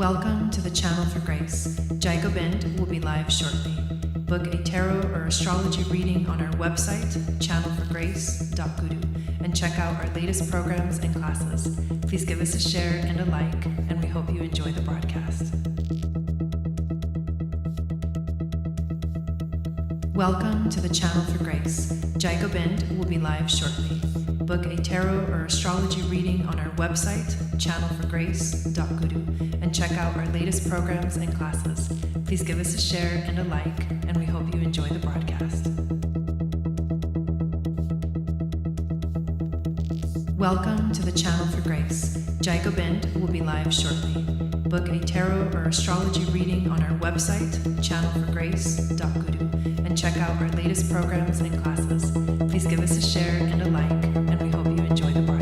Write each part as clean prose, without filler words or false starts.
Welcome to the Channel for Grace. Gobind will be live shortly. Book a tarot or astrology reading on our website, channelforgrace.guru, and check out our latest programs and classes. Please give us a share and a like, and we hope you enjoy the broadcast. Welcome to the Channel for Grace. Gobind will be live shortly. Book a tarot or astrology reading on our website, channelforgrace.guru, and check out our latest programs and classes. Please give us a share and a like, and we hope you enjoy the broadcast. Welcome to the Channel for Grace. Gobind will be live shortly. Book a tarot or astrology reading on our website, channelforgrace.guru, and check out our latest programs and classes. Please give us a share and a like, and we hope you enjoy the broadcast.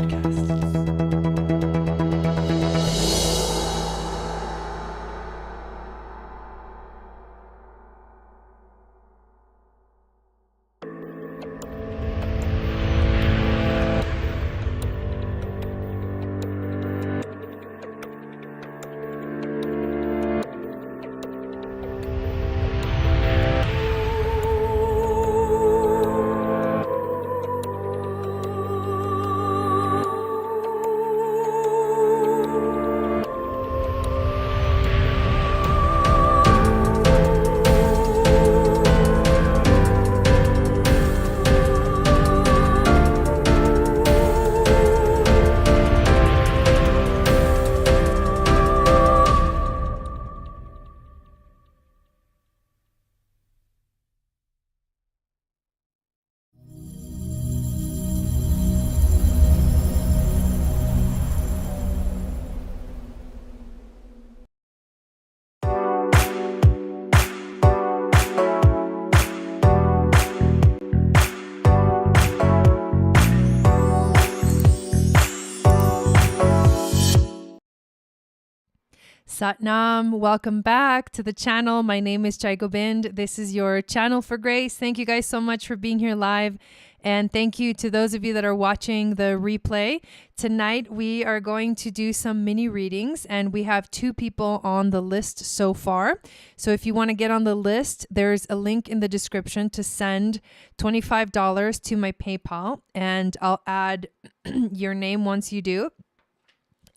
Satnam, welcome back to the channel. My name is Gobind. This is your Channel for Grace. Thank you guys so much for being here live. And thank you to those of you that are watching the replay. Tonight, we are going to do some mini readings, and we have 2 people on the list so far. So if you want to get on the list, there's a link in the description to send $25 to my PayPal, and I'll add your name once you do.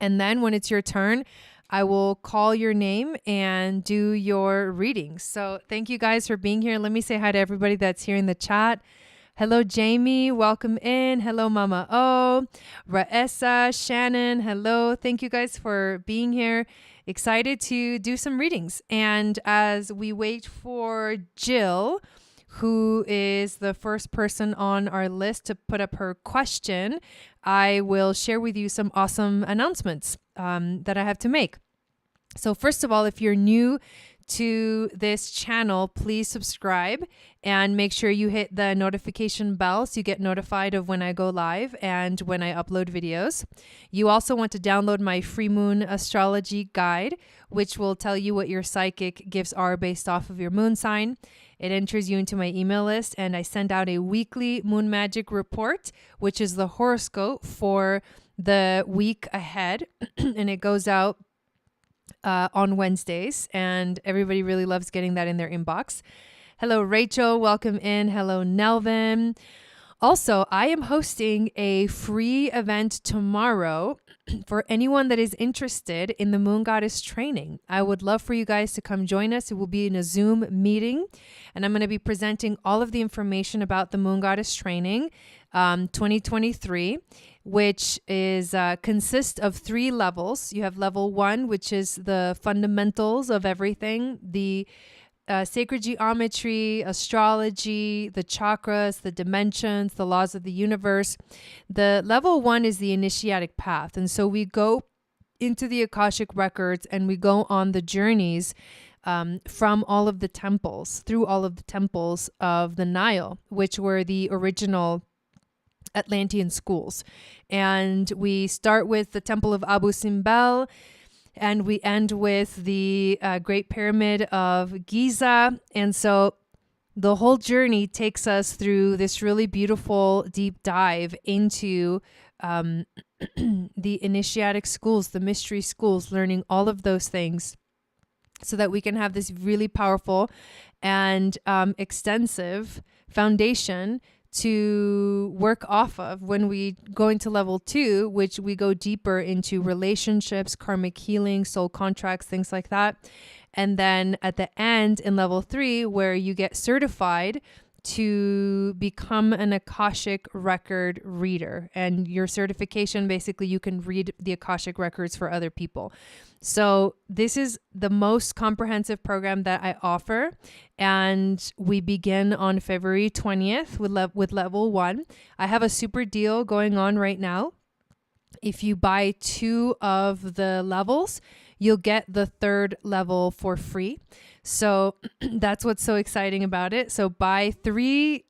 And then when it's your turn, I will call your name and do your readings. So thank you guys for being here. Let me say hi to everybody that's here in the chat. Hello, Jamie. Welcome in. Hello, Mama O. Raessa, Shannon. Hello. Thank you guys for being here. Excited to do some readings. And as we wait for Jill, who is the first person on our list to put up her question, I will share with you some awesome announcements that I have to make. So first of all, if you're new to this channel, please subscribe and make sure you hit the notification bell so you get notified of when I go live and when I upload videos. You also want to download my free moon astrology guide, which will tell you what your psychic gifts are based off of your moon sign. It enters you into my email list, and I send out a weekly moon magic report, which is the horoscope for the week ahead. And it goes out on Wednesdays, and everybody really loves getting that in their inbox. Hello, Rachel. Welcome in. Hello, Nelvin. Also, I am hosting a free event tomorrow for anyone that is interested in the Moon Goddess training. I would love for you guys to come join us. It will be in a Zoom meeting, and I'm going to be presenting all of the information about the Moon Goddess training 2023, which is consists of 3 levels. You have level 1, which is the fundamentals of everything, the sacred geometry, astrology, the chakras, the dimensions, the laws of the universe. The level 1 is the initiatic path. And so we go into the Akashic records and we go on the journeys from all of the temples, through all of the temples of the Nile, which were the original Atlantean schools. And we start with the Temple of Abu Simbel, and we end with the Great Pyramid of Giza. And so the whole journey takes us through this really beautiful deep dive into the initiatic schools, the mystery schools, learning all of those things so that we can have this really powerful and extensive foundation to work off of when we go into level 2, which we go deeper into relationships, karmic healing, soul contracts, things like that. And then at the end in level 3, where you get certified to become an Akashic record reader. And your certification, basically, you can read the Akashic records for other people. So this is the most comprehensive program that I offer. And we begin on February 20th with level 1. I have a super deal going on right now. If you buy 2 of the levels, you'll get the 3rd level for free. So that's what's so exciting about it. So buy 3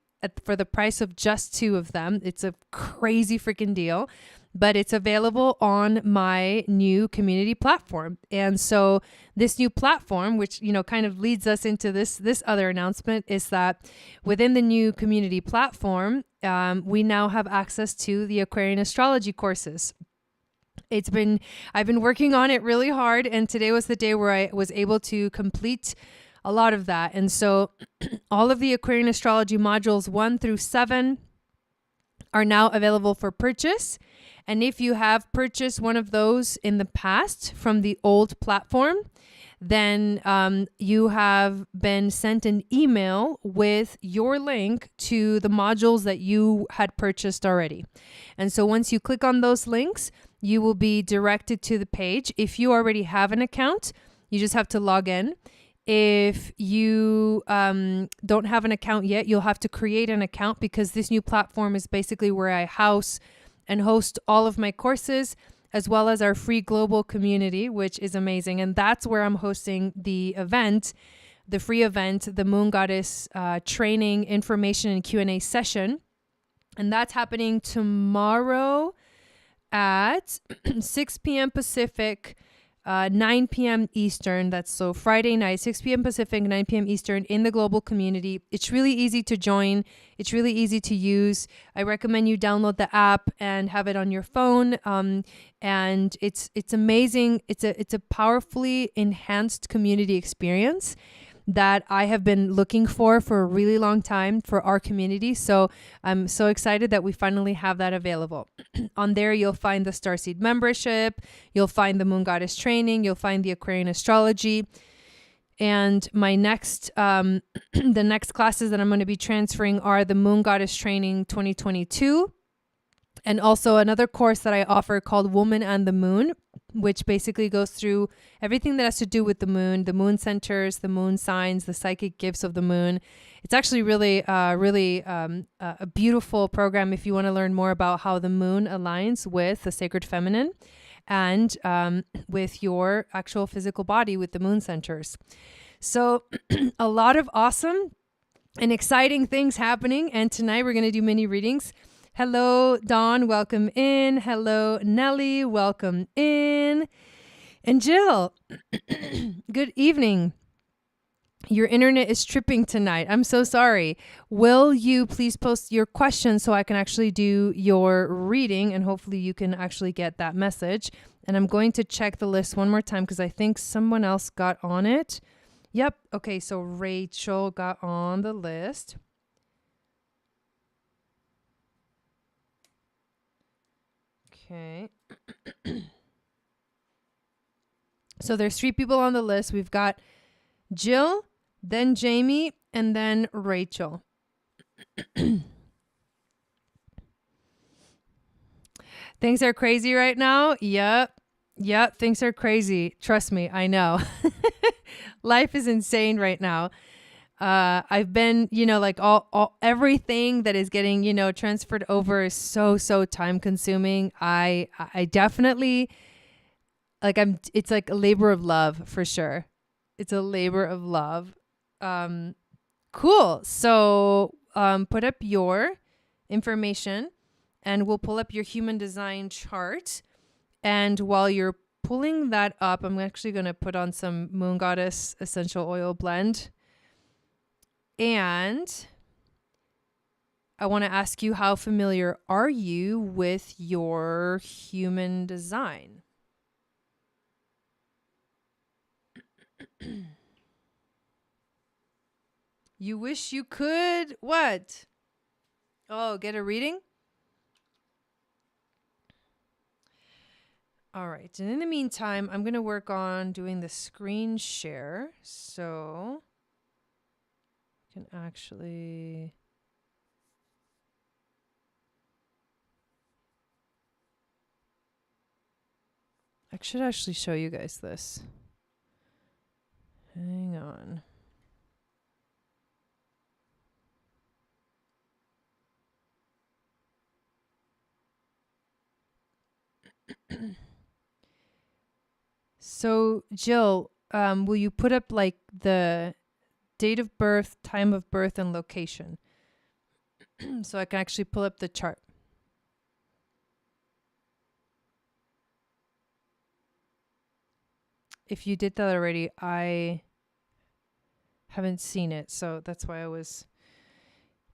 for the price of just 2 of them. It's a crazy freaking deal, but it's available on my new community platform. And so this new platform, which, kind of leads us into this other announcement, is that within the new community platform, we now have access to the Aquarian Astrology courses. I've been working on it really hard, and today was the day where I was able to complete a lot of that. And so all of the Aquarian Astrology modules 1 through 7 are now available for purchase. And if you have purchased one of those in the past from the old platform, then you have been sent an email with your link to the modules that you had purchased already. And so once you click on those links, you will be directed to the page. If you already have an account, you just have to log in. If you don't have an account yet, you'll have to create an account, because this new platform is basically where I house and host all of my courses, as well as our free global community, which is amazing. And that's where I'm hosting the event, the free event, the Moon Goddess training, information, and Q&A session. And that's happening tomorrow at 6 p.m. Pacific, 9 p.m. Eastern. That's so Friday night, 6 p.m. Pacific, 9 p.m. Eastern, in the global community. It's really easy to join. It's really easy to use. I recommend you download the app and have it on your phone. And it's amazing. It's a powerfully enhanced community experience that I have been looking for a really long time for our community. So I'm so excited that we finally have that available. On there, you'll find the Starseed membership, you'll find the Moon Goddess training, you'll find the Aquarian Astrology. And my next, the next classes that I'm going to be transferring are the Moon Goddess Training 2022. And also another course that I offer called Woman and the Moon, which basically goes through everything that has to do with the moon centers, the moon signs, the psychic gifts of the moon. It's actually really a beautiful program if you want to learn more about how the moon aligns with the sacred feminine and with your actual physical body with the moon centers. So a lot of awesome and exciting things happening. And tonight we're going to do mini readings. Hello, Dawn, welcome in. Hello, Nelly, welcome in. And Jill, good evening. Your internet is tripping tonight. I'm so sorry. Will you please post your questions so I can actually do your reading, and hopefully you can actually get that message. And I'm going to check the list one more time because I think someone else got on it. Yep. Okay, so Rachel got on the list. Okay. So there's 3 people on the list. We've got Jill, then Jamie, and then Rachel. Things are crazy right now. Yep, things are crazy. Trust me, I know. Life is insane right now. I've been, like all everything that is getting, transferred over is so time consuming. I definitely it's like a labor of love for sure. It's a labor of love. Cool. So, put up your information and we'll pull up your human design chart. And while you're pulling that up, I'm actually going to put on some Moon Goddess essential oil blend. And I want to ask you, how familiar are you with your human design? You wish you could what? Oh, get a reading? All right. And in the meantime, I'm going to work on doing the screen share. So I can actually... I should actually show you guys this. Hang on. So, Jill, will you put up like the date of birth, time of birth, and location so I can actually pull up the chart? If you did that already, I haven't seen it, so that's why I was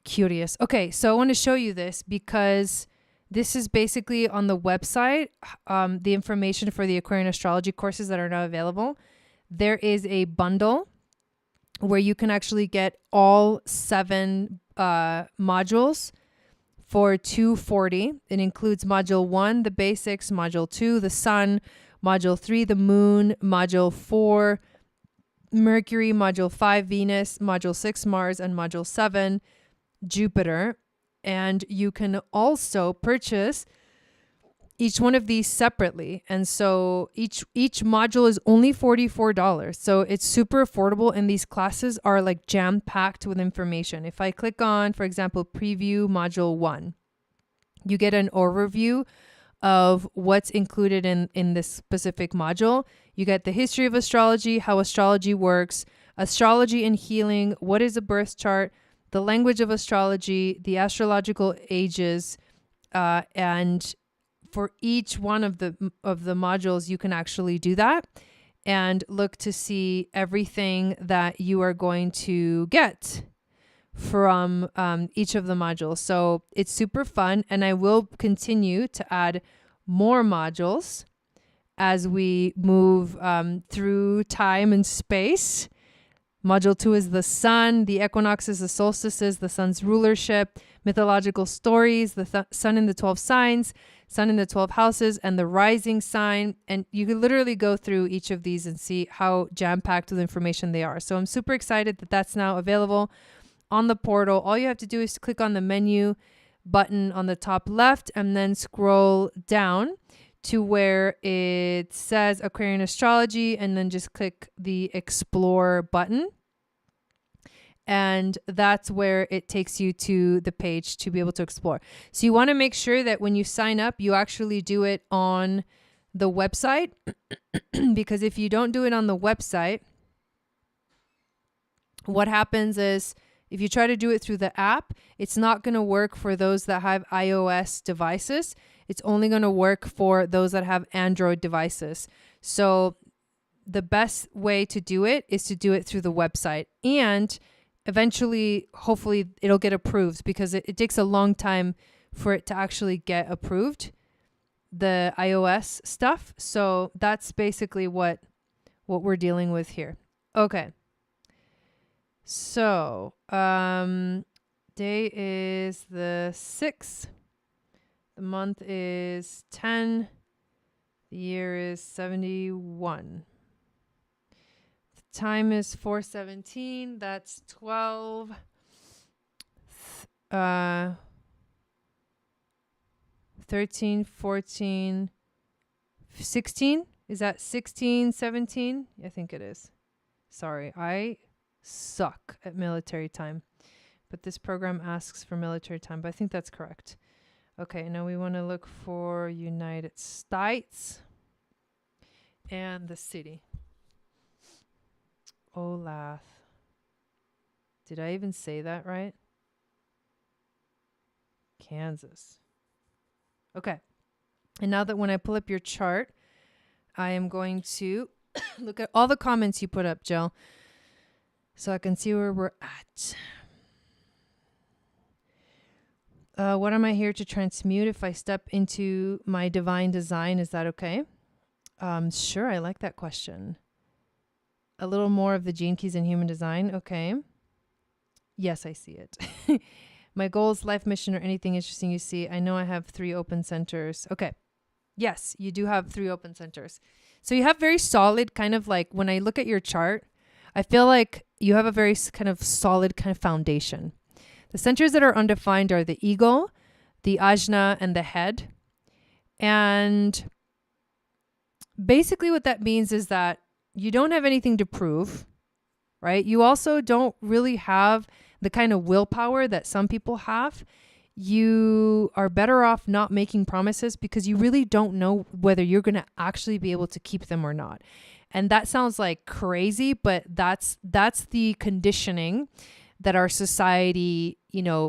curious. Okay, so I want to show you this because this is basically on the website, the information for the Aquarian Astrology courses that are now available. There is a bundle where you can actually get all 7 modules for $240. It includes module 1, the basics, module 2, the sun, module 3, the moon, module 4, Mercury, module 5, Venus, module 6, Mars, and module 7, Jupiter. And you can also purchase each one of these separately. And so each module is only $44. So it's super affordable, and these classes are like jam-packed with information. If I click on, for example, preview module 1, you get an overview of what's included in this specific module. You get the history of astrology, how astrology works, astrology and healing, what is a birth chart, the language of astrology, the astrological ages, and for each one of the modules, you can actually do that and look to see everything that you are going to get from each of the modules. So it's super fun, and I will continue to add more modules as we move through time and space. Module 2 is the sun, the equinoxes, the solstices, the sun's rulership, mythological stories, the sun in the 12 signs, sun in the 12 houses, and the rising sign. And you can literally go through each of these and see how jam-packed with information they are. So I'm super excited that that's now available on the portal. All you have to do is click on the menu button on the top left and then scroll down to where it says Aquarian Astrology, and then just click the Explore button. And that's where it takes you to the page to be able to explore. So you want to make sure that when you sign up, you actually do it on the website, because if you don't do it on the website, what happens is if you try to do it through the app, it's not going to work for those that have iOS devices. It's only going to work for those that have Android devices. So the best way to do it is to do it through the website. And eventually, hopefully, it'll get approved, because it takes a long time for it to actually get approved, the iOS stuff. So that's basically what we're dealing with here. Okay. So, day is the 6th. The month is 10. The year is 71. The time is 4:17. That's 12. 13, 14, 16. Is that 16, 17? I think it is. Sorry, I suck at military time, but this program asks for military time, but I think that's correct. Okay, now we want to look for United States and the city. Olathe. Did I even say that right? Kansas. Okay. And now that when I pull up your chart, I am going to look at all the comments you put up, Jill, so I can see where we're at. What am I here to transmute if I step into my divine design? Is that okay? Sure, I like that question. A little more of the gene keys in human design. Okay. Yes, I see it. My goals, life mission, or anything interesting you see. I know I have 3 open centers. Okay. Yes, you do have 3 open centers. So you have very solid kind of like, when I look at your chart, I feel like you have a very kind of solid kind of foundation. The centers that are undefined are the eagle, the ajna, and the head. And basically what that means is that you don't have anything to prove, right? You also don't really have the kind of willpower that some people have. You are better off not making promises because you really don't know whether you're going to actually be able to keep them or not. And that sounds like crazy, but that's the conditioning that our society,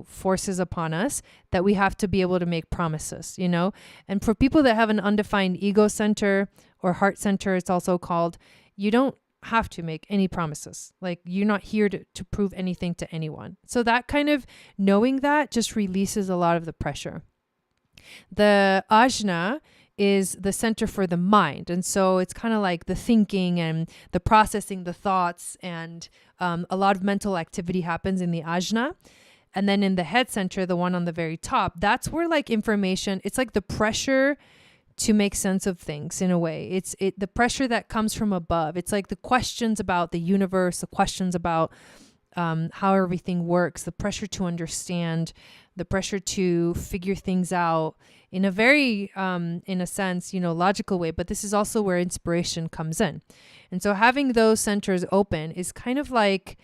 forces upon us, that we have to be able to make promises, And for people that have an undefined ego center or heart center, it's also called, you don't have to make any promises. Like, you're not here to prove anything to anyone. So that kind of knowing that just releases a lot of the pressure. The ajna is the center for the mind. And so it's kind of like the thinking and the processing the thoughts, and a lot of mental activity happens in the ajna. And then in the head center, the one on the very top, that's where like information, it's like the pressure to make sense of things in a way. It's the pressure that comes from above. It's like the questions about the universe, the questions about how everything works, the pressure to understand, the pressure to figure things out in a very, in a sense, logical way. But this is also where inspiration comes in. And so having those centers open is kind of like,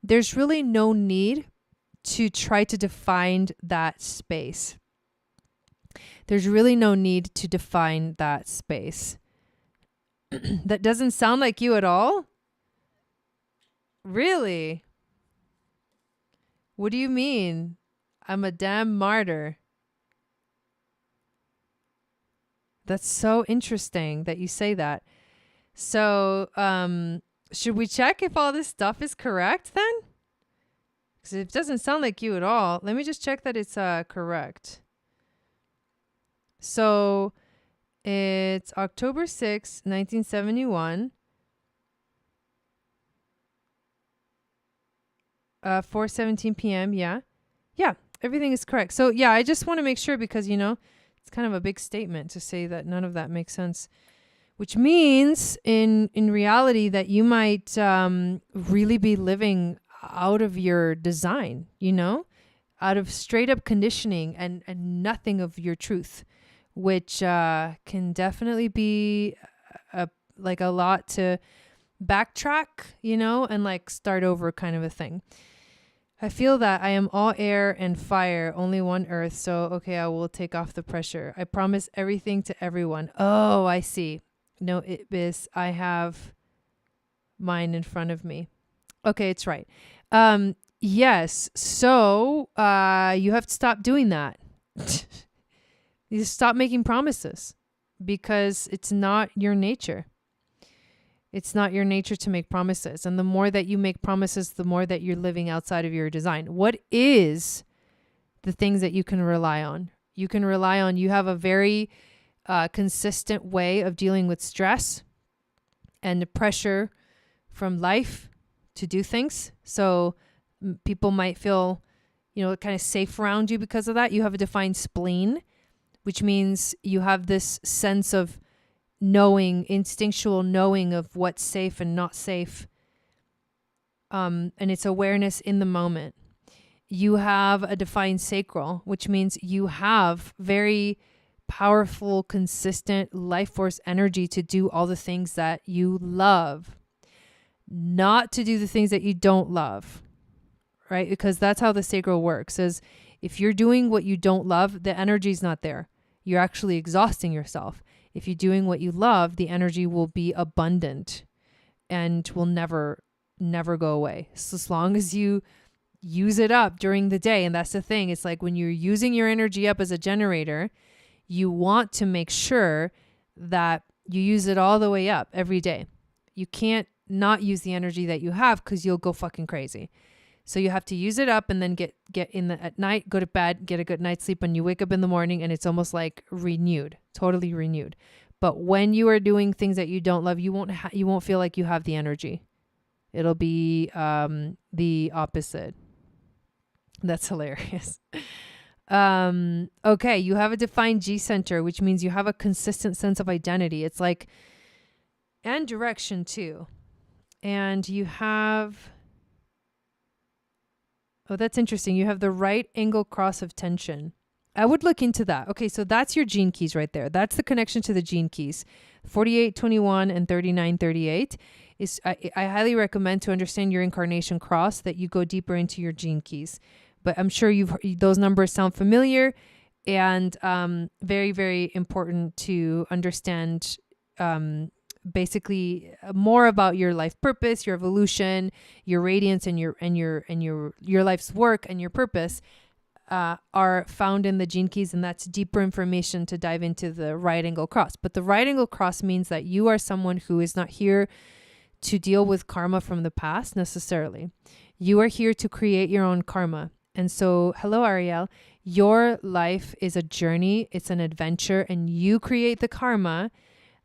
there's really no need to try to define that space. There's really no need to define that space. That doesn't sound like you at all? Really? What do you mean? I'm a damn martyr. That's so interesting that you say that. So, should we check if all this stuff is correct then? Because it doesn't sound like you at all. Let me just check that it's correct. So it's October 6th, 1971. 4:17 p.m. Yeah, everything is correct. So yeah, I just want to make sure because, it's kind of a big statement to say that none of that makes sense, which means in reality that you might really be living out of your design, out of straight up conditioning and nothing of your truth, which can definitely be a lot to backtrack, and like start over kind of a thing. I feel that I am all air and fire, only one earth. So, okay, I will take off the pressure. I promise everything to everyone. Oh, I see. No, I have mine in front of me. Okay, it's right. Yes. So, you have to stop doing that. You stop making promises because it's not your nature. It's not your nature to make promises. And the more that you make promises, the more that you're living outside of your design. What is the things that you can rely on? You can rely on, you have a very consistent way of dealing with stress and the pressure from life to do things. So people might feel, kind of safe around you because of that. You have a defined spleen, which means you have this sense of knowing, instinctual knowing of what's safe and not safe. And it's awareness in the moment. You have a defined sacral, which means you have very powerful, consistent life force energy to do all the things that you love, not to do the things that you don't love, right? Because that's how the sacral works, is if you're doing what you don't love, the energy's not there. You're actually exhausting yourself. If you're doing what you love, the energy will be abundant and will never go away. So as long as you use it up during the day, and that's the thing, it's like when you're using your energy up as a generator, you want to make sure that you use it all the way up every day. You can't not use the energy that you have because you'll go fucking crazy. So you have to use it up and then get in at night, go to bed, get a good night's sleep, and you wake up in the morning and it's almost like renewed, totally renewed. But when you are doing things that you don't love, you won't feel like you have the energy. It'll be the opposite. That's hilarious. Okay, you have a defined G center, which means you have a consistent sense of identity. It's like, and direction too. And you have, oh, that's interesting. You have the right angle cross of tension. I would look into that. Okay, so that's your gene keys right there. That's the connection to the gene keys. 4821 and 3938 is, I highly recommend, to understand your incarnation cross, that you go deeper into your gene keys. But I'm sure those numbers sound familiar, and very, very important to understand basically more about your life purpose, your evolution, your radiance, and your life's work and your purpose are found in the gene keys, and that's deeper information to dive into the right angle cross. But the right angle cross means that you are someone who is not here to deal with karma from the past necessarily. You are here to create your own karma. And so, hello, Ariel, your life is a journey, it's an adventure, and you create the karma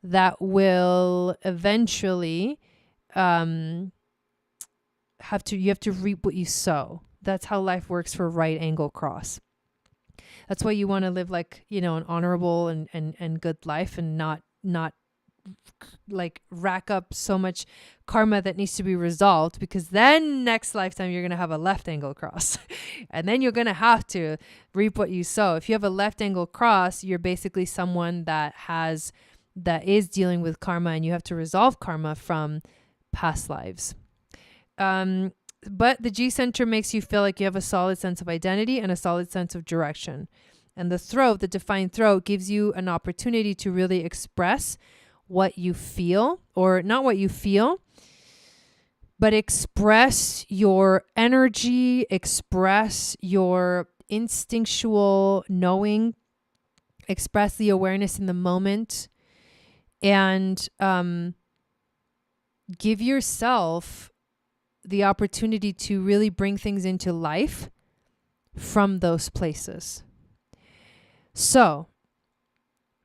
that will eventually you have to reap what you sow. That's how life works for right angle cross. That's why you want to live like, an honorable and good life, and not like rack up so much karma that needs to be resolved, because then next lifetime you're going to have a left angle cross and then you're going to have to reap what you sow. If you have a left angle cross, you're basically someone that is dealing with karma, and you have to resolve karma from past lives. But the G center makes you feel like you have a solid sense of identity and a solid sense of direction. And the throat, the defined throat, gives you an opportunity to really express what you feel, or not what you feel, but express your energy, express your instinctual knowing, express the awareness in the moment, and give yourself the opportunity to really bring things into life from those places. So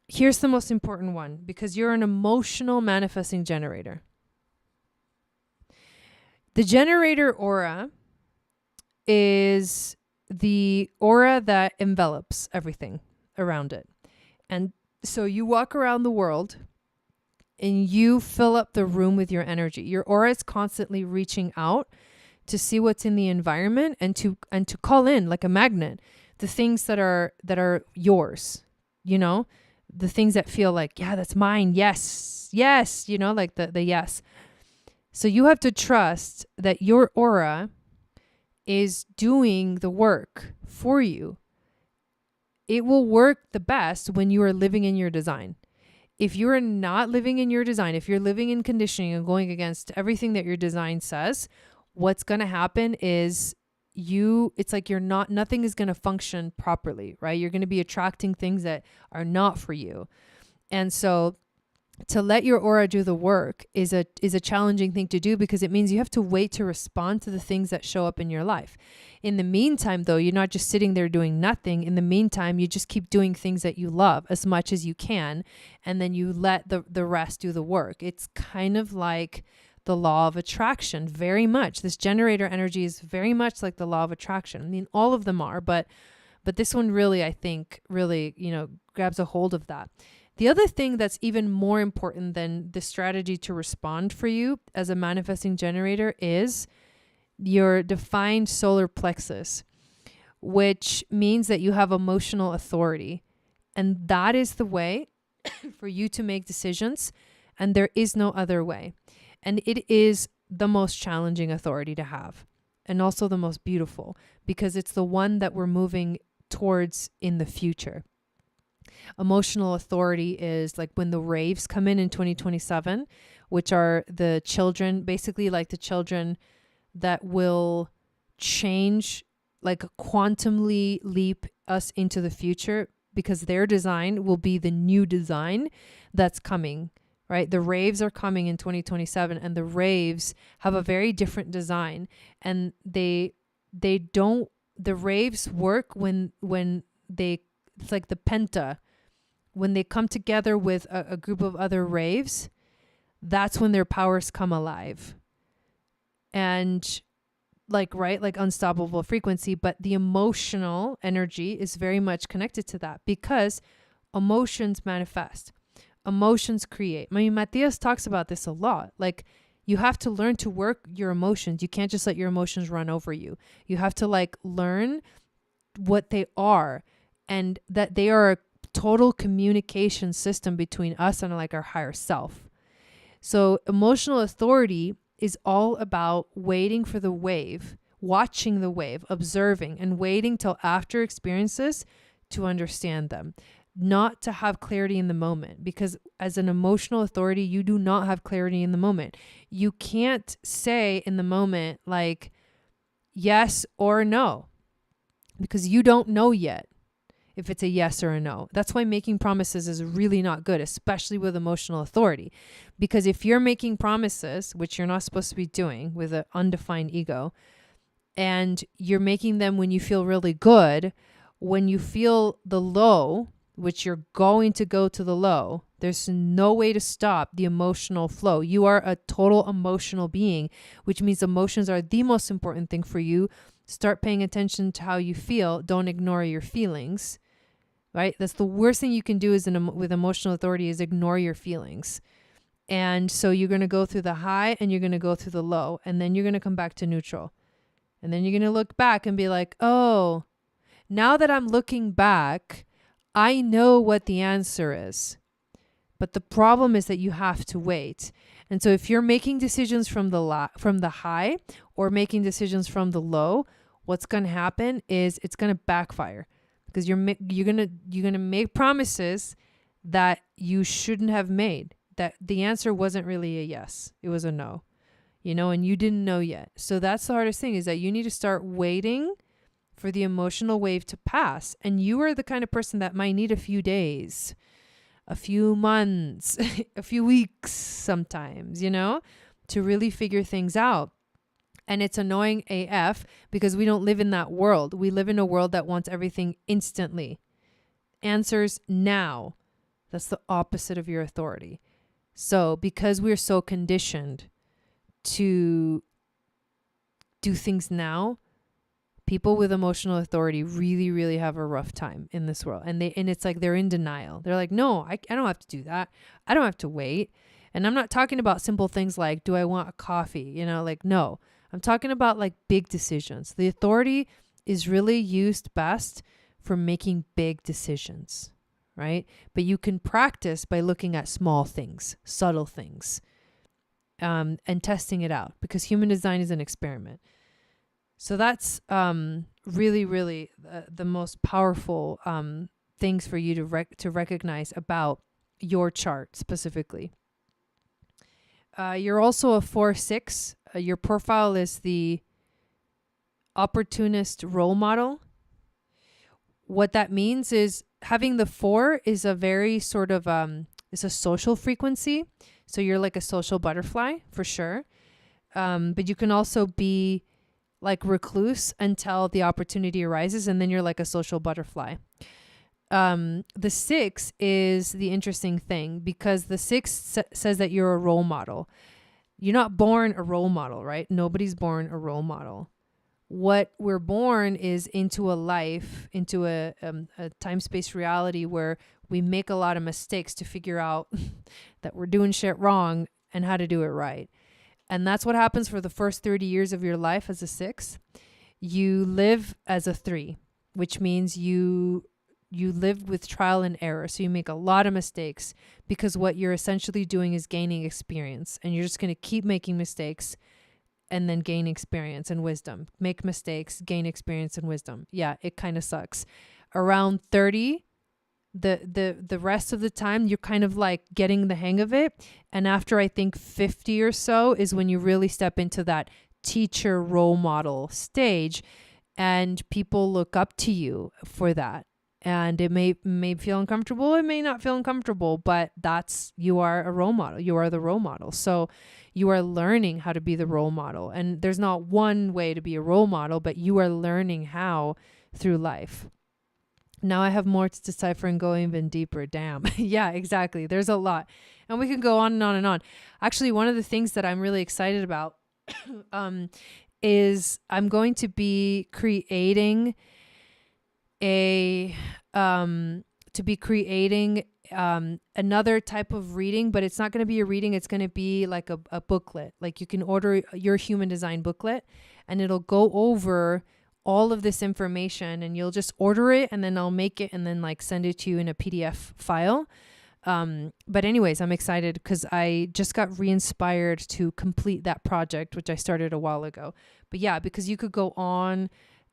here's the most important one, because you're an emotional manifesting generator. The generator aura is the aura that envelops everything around it. And so you walk around the world and you fill up the room with your energy. Your aura is constantly reaching out to see what's in the environment, and to call in, like a magnet, the things that are yours, the things that feel like, yeah, that's mine. Yes. Like the yes. So you have to trust that your aura is doing the work for you. It will work the best when you are living in your design. If you're not living in your design, if you're living in conditioning and going against everything that your design says, what's going to happen is it's like nothing is going to function properly, right? You're going to be attracting things that are not for you. And so to let your aura do the work is a challenging thing to do, because it means you have to wait to respond to the things that show up in your life. In the meantime, though, you're not just sitting there doing nothing. In the meantime, you just keep doing things that you love as much as you can, and then you let the rest do the work. It's kind of like the law of attraction, very much. This generator energy is very much like the law of attraction. I mean, all of them are, but this one really, I think, really, grabs a hold of that. The other thing that's even more important than the strategy to respond for you as a manifesting generator is your defined solar plexus, which means that you have emotional authority. And that is the way for you to make decisions, and there is no other way. And it is the most challenging authority to have, and also the most beautiful, because it's the one that we're moving towards in the future. Emotional authority is like when the raves come in 2027, which are the children, basically like the children that will change, like quantumly leap us into the future, because their design will be the new design that's coming, right? The raves are coming in 2027, and the raves have a very different design, and they the raves work when it's like the penta, when they come together with a group of other raves, that's when their powers come alive. And like unstoppable frequency, but the emotional energy is very much connected to that, because emotions manifest, emotions create. I mean, Matthias talks about this a lot. Like, you have to learn to work your emotions. You can't just let your emotions run over you. You have to like learn what they are, and that they are a total communication system between us and like our higher self. So emotional authority is all about waiting for the wave, watching the wave, observing, and waiting till after experiences to understand them, not to have clarity in the moment. Because as an emotional authority, you do not have clarity in the moment. You can't say in the moment like yes or no, because you don't know yet if it's a yes or a no. That's why making promises is really not good, especially with emotional authority. Because if you're making promises, which you're not supposed to be doing with an undefined ego, and you're making them when you feel really good, when you feel the low, which you're going to go to the low, there's no way to stop the emotional flow. You are a total emotional being, which means emotions are the most important thing for you. Start paying attention to how you feel. Don't ignore your feelings. Right? That's the worst thing you can do with emotional authority, is ignore your feelings. And so you're going to go through the high and you're going to go through the low, and then you're going to come back to neutral. And then you're going to look back and be like, oh, now that I'm looking back, I know what the answer is. But the problem is that you have to wait. And so if you're making decisions from the high or making decisions from the low, what's going to happen is it's going to backfire. Because you're gonna make promises that you shouldn't have made. That the answer wasn't really a yes, it was a no, and you didn't know yet. So that's the hardest thing, is that you need to start waiting for the emotional wave to pass. And you are the kind of person that might need a few days, a few months, a few weeks sometimes, to really figure things out. And it's annoying AF, because we don't live in that world. We live in a world that wants everything instantly. Answers now. That's the opposite of your authority. So because we're so conditioned to do things now, people with emotional authority really, really have a rough time in this world. And it's like they're in denial. They're like, no, I don't have to do that. I don't have to wait. And I'm not talking about simple things like, do I want a coffee? No. I'm talking about like big decisions. The authority is really used best for making big decisions, right? But you can practice by looking at small things, subtle things, and testing it out, because human design is an experiment. So that's really, really the most powerful things for you to recognize about your chart specifically. You're also a 4/6. Your profile is the opportunist role model. What that means is having the 4 is a very sort of, it's a social frequency. So you're like a social butterfly for sure. But you can also be like recluse until the opportunity arises, and then you're like a social butterfly. The 6 is the interesting thing, because the 6 says that you're a role model. You're not born a role model, right? Nobody's born a role model. What we're born is into a life, into a time-space reality where we make a lot of mistakes to figure out that we're doing shit wrong and how to do it right. And that's what happens for the first 30 years of your life as a 6. You live as a 3, which means you live with trial and error. So you make a lot of mistakes, because what you're essentially doing is gaining experience, and you're just going to keep making mistakes and then gain experience and wisdom. Make mistakes, gain experience and wisdom. Yeah, it kind of sucks. Around 30, the rest of the time you're kind of like getting the hang of it. And after I think 50 or so is when you really step into that teacher role model stage, and people look up to you for that. And it may feel uncomfortable, it may not feel uncomfortable, but you are a role model. You are the role model. So you are learning how to be the role model. And there's not one way to be a role model, but you are learning how through life. Now I have more to decipher and go even deeper. Damn. Yeah, exactly. There's a lot. And we can go on and on and on. Actually, one of the things that I'm really excited about is I'm going to be creating another type of reading, but it's not going to be a reading. It's going to be like a booklet. Like you can order your human design booklet and it'll go over all of this information, and you'll just order it and then I'll make it and then like send it to you in a PDF file. But anyways, I'm excited because I just got re-inspired to complete that project, which I started a while ago. But yeah, because you could go on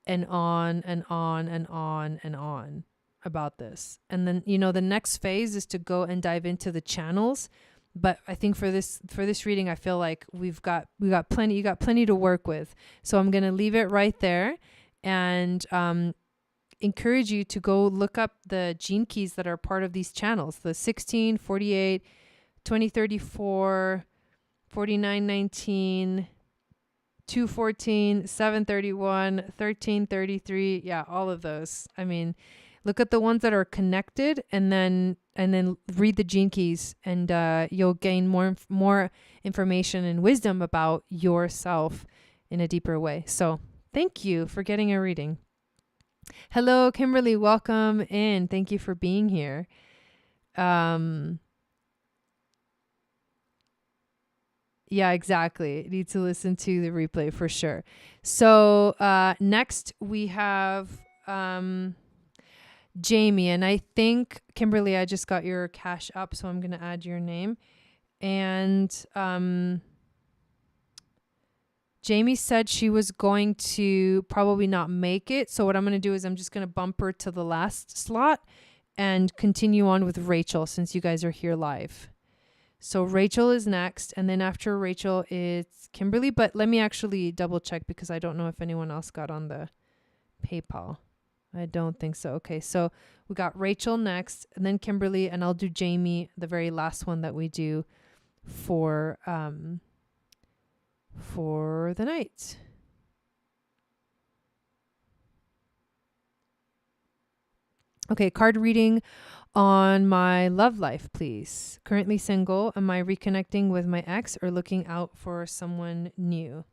and on and on and on and on about this. And then, the next phase is to go and dive into the channels. But I think for this reading, I feel like you got plenty to work with. So I'm going to leave it right there and encourage you to go look up the gene keys that are part of these channels, the 16, 48, 2034, 4919, 214, 731, 1333. Yeah, all of those. I mean, look at the ones that are connected and then read the gene keys, and you'll gain more information and wisdom about yourself in a deeper way. So thank you for getting a reading. Hello, Kimberly. Welcome in. Thank you for being here. Yeah, exactly. Need to listen to the replay for sure. So next we have Jamie, and I think Kimberly, I just got your Cash App, so I'm going to add your name. And Jamie said she was going to probably not make it. So what I'm going to do is I'm just going to bump her to the last slot and continue on with Rachel since you guys are here live. So Rachel is next, and then after Rachel it's Kimberly, but let me actually double check because I don't know if anyone else got on the PayPal. I don't think so. Okay, so we got Rachel next, and then Kimberly, and I'll do Jamie, the very last one that we do for the night. Okay, card reading on my love life, please. Currently single. Am I reconnecting with my ex or looking out for someone new?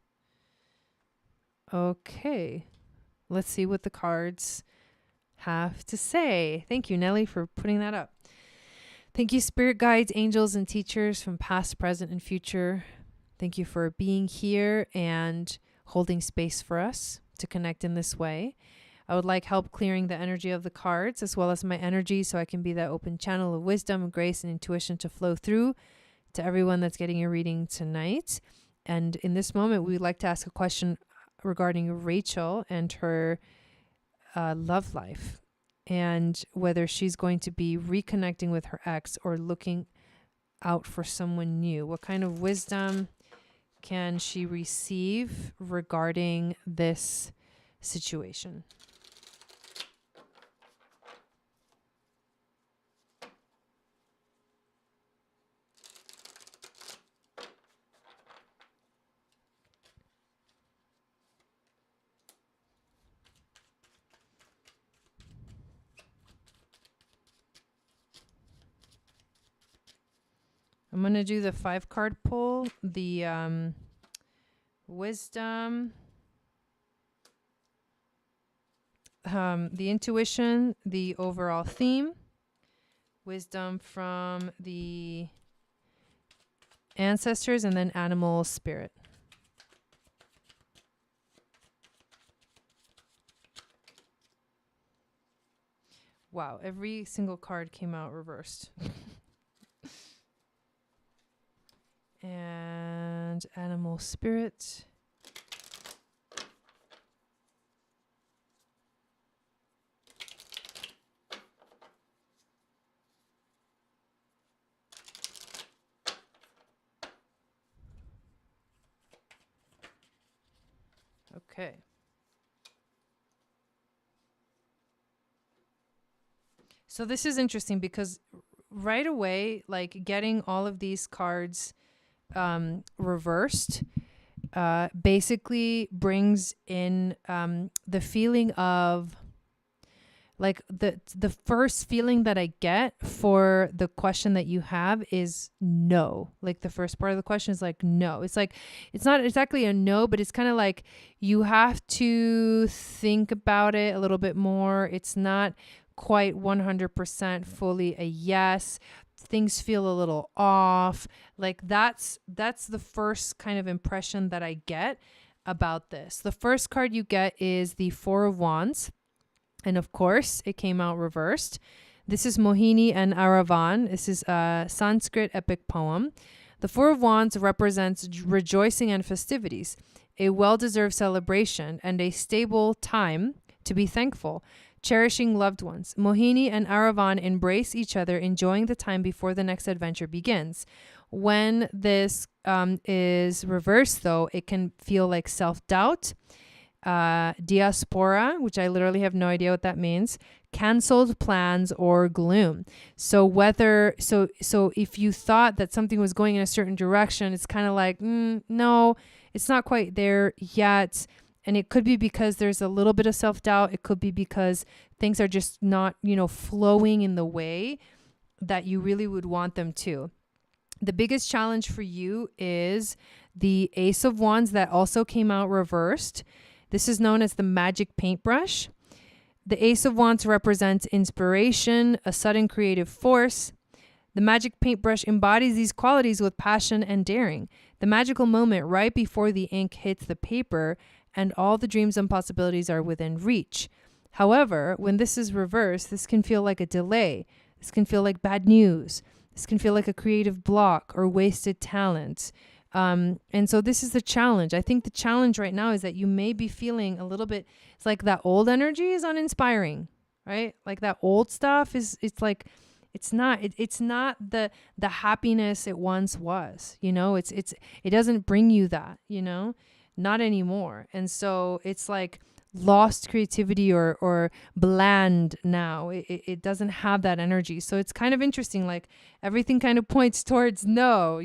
Okay, let's see what the cards have to say. Thank you, Nelly, for putting that up. Thank you, spirit guides, angels, and teachers from past, present, and future. Thank you for being here and holding space for us to connect in this way. I would like help clearing the energy of the cards as well as my energy so I can be that open channel of wisdom, grace, and intuition to flow through to everyone that's getting a reading tonight. And in this moment, we would like to ask a question regarding Rachel and her love life and whether she's going to be reconnecting with her ex or looking out for someone new. What kind of wisdom can she receive regarding this situation? I'm going to do the 5-card pull, the wisdom, the intuition, the overall theme, wisdom from the ancestors, and then animal spirit. Wow, every single card came out reversed. And animal spirit. Okay. So this is interesting because right away, like getting all of these cards reversed basically brings in the feeling of like the first feeling that I get for the question that you have is no. Like the first part of the question is like no. It's like it's not exactly a no, but it's kind of like you have to think about it a little bit more. It's not quite 100% fully a yes. Things feel a little off. Like that's the first kind of impression that I get about this. The first card you get is the Four of Wands. And of course, it came out reversed. This is Mohini and Aravan. This is a Sanskrit epic poem. The Four of Wands represents rejoicing and festivities, a well-deserved celebration, and a stable time to be thankful, cherishing loved ones. Mohini and Aravan embrace each other, enjoying the time before the next adventure begins. When this is reversed, though, it can feel like self-doubt, diaspora, which I literally have no idea what that means, canceled plans, or gloom. So if you thought that something was going in a certain direction, it's kind of like, no, it's not quite there yet. And it could be because there's a little bit of self-doubt. It could be because things are just not, flowing in the way that you really would want them to. The biggest challenge for you is the Ace of Wands that also came out reversed. This is known as the magic paintbrush. The Ace of Wands represents inspiration, a sudden creative force. The magic paintbrush embodies these qualities with passion and daring. The magical moment right before the ink hits the paper and all the dreams and possibilities are within reach. However, when this is reversed, this can feel like a delay. This can feel like bad news. This can feel like a creative block or wasted talent. And so this is the challenge. I think the challenge right now is that you may be feeling a little bit, it's like that old energy is uninspiring, right? Like that old stuff it's like, it's not the happiness it once was, it doesn't bring you that, not anymore. And so it's like lost creativity or bland now. It doesn't have that energy. So it's kind of interesting. Like everything kind of points towards no,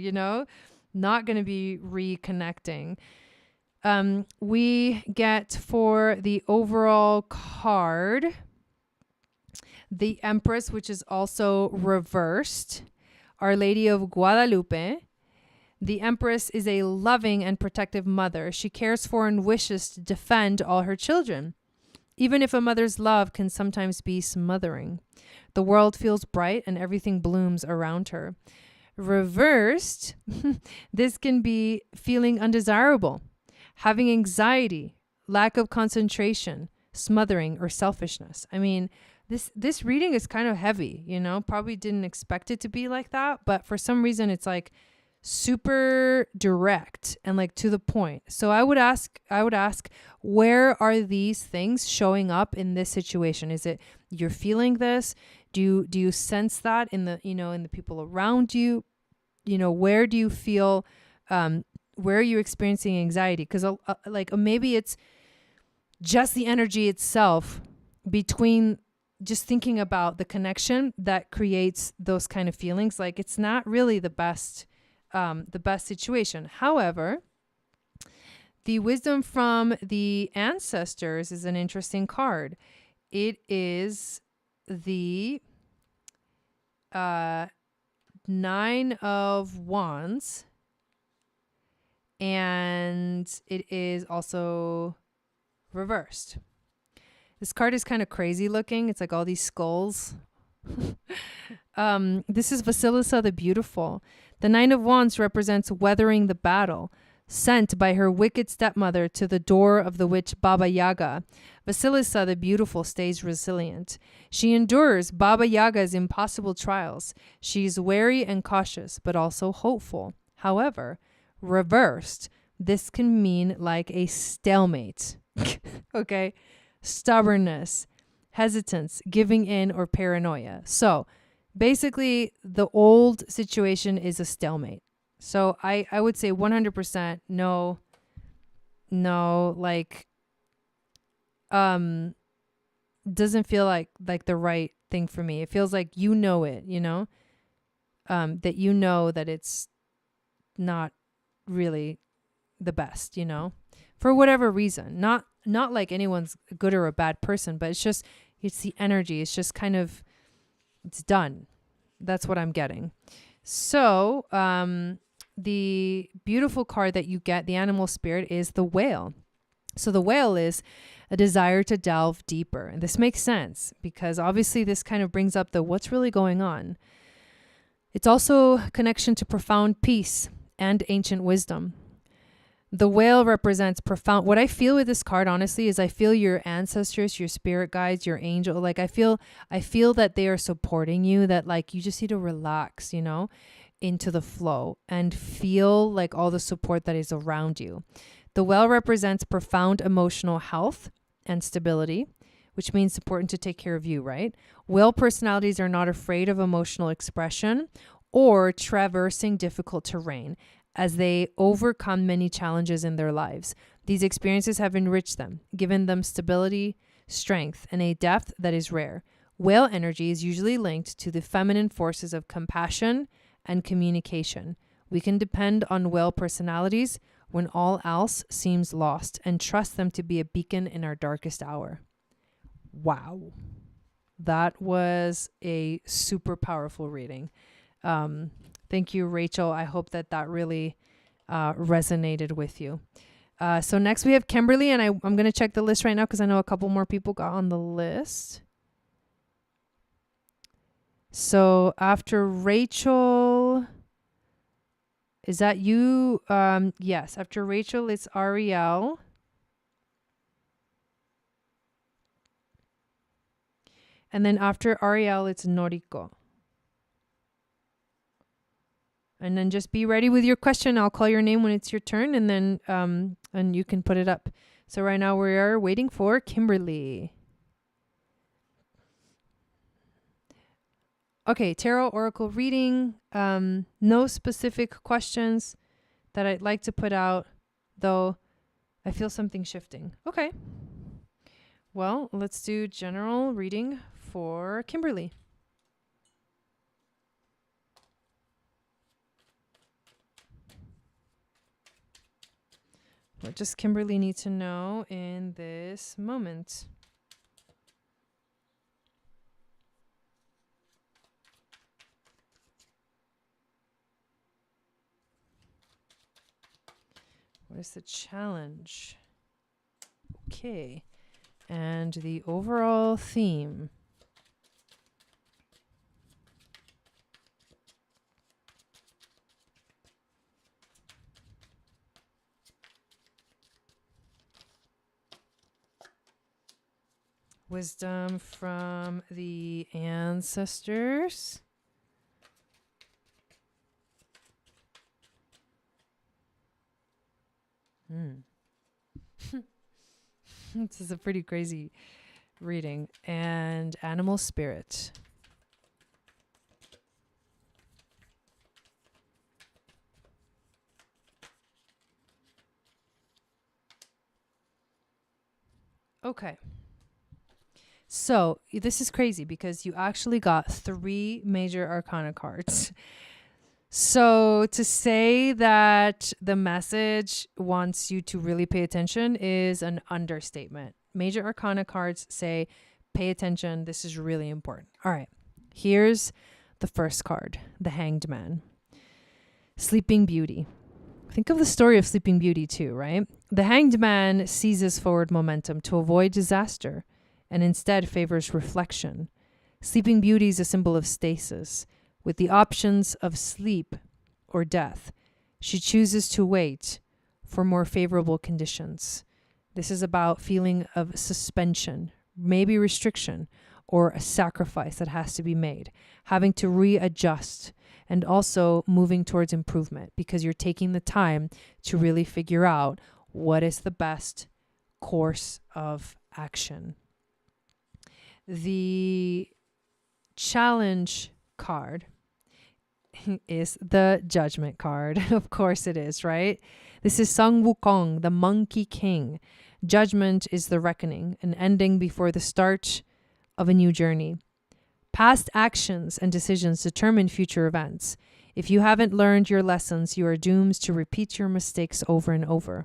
not going to be reconnecting. We get for the overall card, the Empress, which is also reversed, Our Lady of Guadalupe. The Empress is a loving and protective mother. She cares for and wishes to defend all her children, even if a mother's love can sometimes be smothering. The world feels bright and everything blooms around her. Reversed, this can be feeling undesirable, having anxiety, lack of concentration, smothering, or selfishness. I mean, this reading is kind of heavy, probably didn't expect it to be like that, but for some reason it's like super direct and like to the point. So I would ask, where are these things showing up in this situation? Is it you're feeling this? Do you sense that in the, in the people around you? Where do you feel, where are you experiencing anxiety? Because maybe it's just the energy itself between just thinking about the connection that creates those kind of feelings. Like it's not really the best situation. However, the wisdom from the ancestors is an interesting card. It is the Nine of Wands, and it is also reversed. This card is kind of crazy looking. It's like all these skulls. This is Vasilisa the Beautiful. The Nine of Wands represents weathering the battle, sent by her wicked stepmother to the door of the witch Baba Yaga. Vasilisa the Beautiful stays resilient. She endures Baba Yaga's impossible trials. She's wary and cautious, but also hopeful. However, reversed, this can mean like a stalemate. Okay? Stubbornness, hesitance, giving in, or paranoia. So basically, the old situation is a stalemate. So I would say 100% no, like, doesn't feel like the right thing for me. It feels like you know it, you know, that you know that it's not really the best, you know, for whatever reason. Not like anyone's a good or a bad person, but it's the energy. It's just kind of, it's done. That's what I'm getting. So the beautiful card that you get, the animal spirit, is the whale. So the whale is a desire to delve deeper. And this makes sense because obviously this kind of brings up the what's really going on. It's also connection to profound peace and ancient wisdom. The whale represents profound. What I feel with this card, honestly, is I feel your ancestors, your spirit guides, your angel. Like I feel that they are supporting you, that like you just need to relax, you know, into the flow and feel like all the support that is around you. The whale represents profound emotional health and stability, which means it's important to take care of you, right? Whale personalities are not afraid of emotional expression or traversing difficult terrain as they overcome many challenges in their lives. These experiences have enriched them, given them stability, strength, and a depth that is rare. Whale energy is usually linked to the feminine forces of compassion and communication. We can depend on whale personalities when all else seems lost and trust them to be a beacon in our darkest hour. Wow. That was a super powerful reading. Thank you, Rachel. I hope that really resonated with you. So next we have Kimberly, and I'm going to check the list right now because I know a couple more people got on the list. So after Rachel, is that you? Yes, after Rachel, it's Ariel. And then after Ariel, it's Noriko. And then just be ready with your question. I'll call your name when it's your turn, and then and you can put it up. So right now we are waiting for Kimberly. Okay, tarot oracle reading. No specific questions that I'd like to put out, though I feel something shifting. Okay. Well, let's do general reading for Kimberly. What does Kimberly need to know in this moment? What is the challenge? Okay. And the overall theme. Wisdom from the ancestors. This is a pretty crazy reading. And animal spirit. Okay. So this is crazy because you actually got 3 major arcana cards. So to say that the message wants you to really pay attention is an understatement. Major arcana cards say, pay attention. This is really important. All right. Here's the first card, the Hanged Man. Sleeping Beauty. Think of the story of Sleeping Beauty too, right? The Hanged Man seizes forward momentum to avoid disaster and instead favors reflection. Sleeping Beauty is a symbol of stasis. With the options of sleep or death, she chooses to wait for more favorable conditions. This is about feeling of suspension, maybe restriction, or a sacrifice that has to be made, having to readjust, and also moving towards improvement because you're taking the time to really figure out what is the best course of action. The challenge card is the Judgment card. Of course it is, right? This is Sung Wukong, the Monkey King. Judgment is the reckoning, an ending before the start of a new journey. Past actions and decisions determine future events. If you haven't learned your lessons, you are doomed to repeat your mistakes over and over.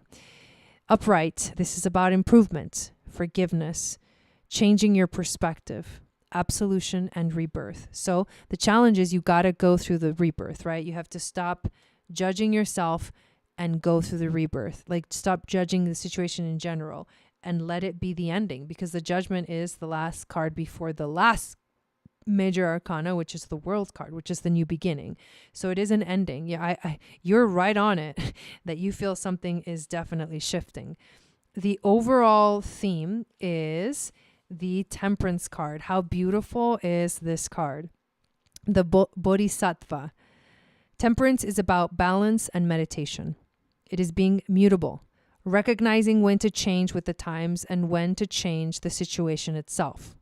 Upright, this is about improvement, forgiveness, changing your perspective, absolution, and rebirth. So the challenge is you got to go through the rebirth, right? You have to stop judging yourself and go through the rebirth. Like, stop judging the situation in general and let it be the ending, because the Judgment is the last card before the last major arcana, which is the World card, which is the new beginning. So it is an ending. Yeah, you're right on it that you feel something is definitely shifting. The overall theme is the Temperance card. How beautiful is this card? The Bodhisattva. Temperance is about balance and meditation. It is being mutable, recognizing when to change with the times and when to change the situation itself.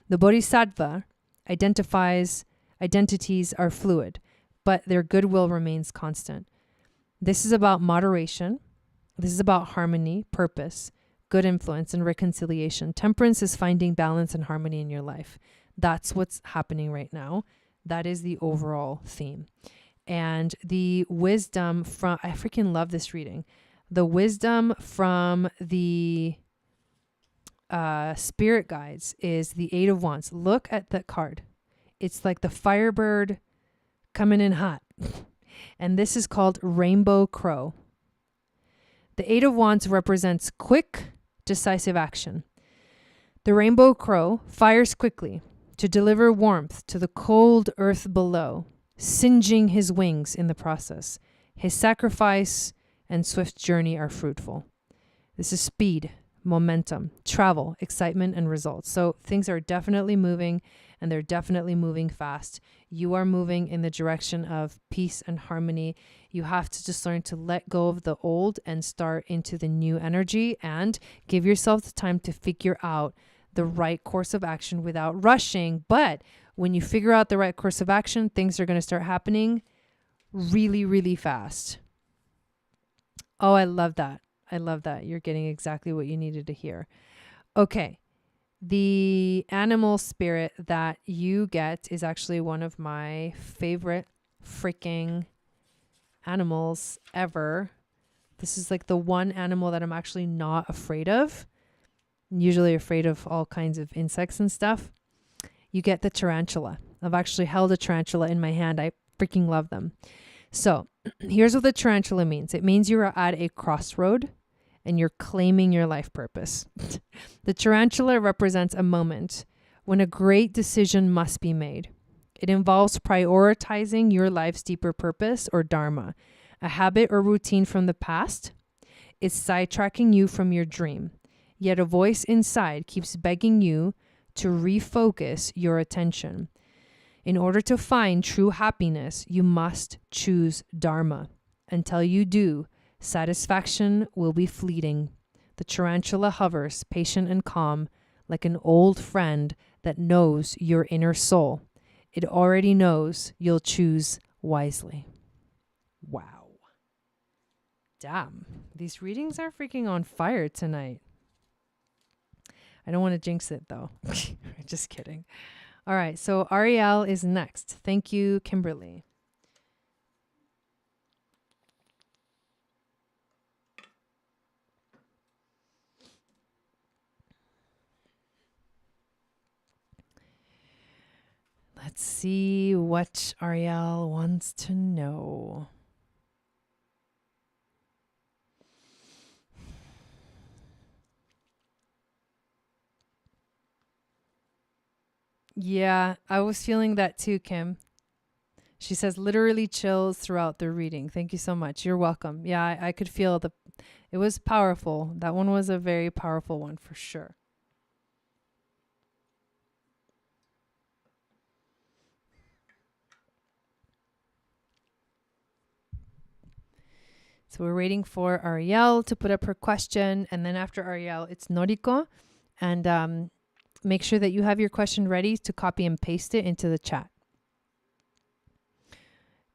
The Bodhisattva identities are fluid, but their goodwill remains constant. This is about moderation. This is about harmony, purpose, good influence, and reconciliation. Temperance is finding balance and harmony in your life. That's what's happening right now. That is the overall theme. And the wisdom from, I freaking love this reading. The wisdom from the spirit guides is the Eight of Wands. Look at that card. It's like the Firebird coming in hot. And this is called Rainbow Crow. The Eight of Wands represents quick, decisive action. The Rainbow Crow fires quickly to deliver warmth to the cold earth below, singeing his wings in the process. His sacrifice and swift journey are fruitful. This is speed, momentum, travel, excitement, and results. So things are definitely moving, and they're definitely moving fast. You are moving in the direction of peace and harmony. You have to just learn to let go of the old and start into the new energy, and give yourself the time to figure out the right course of action without rushing. But when you figure out the right course of action, things are going to start happening really, really fast. Oh, I love that. I love that. You're getting exactly what you needed to hear. Okay. The animal spirit that you get is actually one of my favorite freaking animals ever. This is like the one animal that I'm actually not afraid of. I'm usually afraid of all kinds of insects and stuff. You get the tarantula. I've actually held a tarantula in my hand. I freaking love them. So here's what the tarantula means. It means you are at a crossroad and you're claiming your life purpose. The tarantula represents a moment when a great decision must be made. It involves prioritizing your life's deeper purpose or dharma, a habit or routine from the past. It's sidetracking you from your dream. Yet a voice inside keeps begging you to refocus your attention. In order to find true happiness, you must choose dharma. Until you do, satisfaction will be fleeting. The tarantula hovers, patient and calm, like an old friend that knows your inner soul. It already knows you'll choose wisely. Wow. Damn. These readings are freaking on fire tonight. I don't want to jinx it though. Just kidding. All right. So Ariel is next. Thank you, Kimberly. Let's see what Ariel wants to know. Yeah, I was feeling that too, Kim. She says literally chills throughout the reading. Thank you so much. You're welcome. Yeah, I could feel it was powerful. That one was a very powerful one for sure. So we're waiting for Ariel to put up her question. And then after Ariel, it's Noriko. And make sure that you have your question ready to copy and paste it into the chat.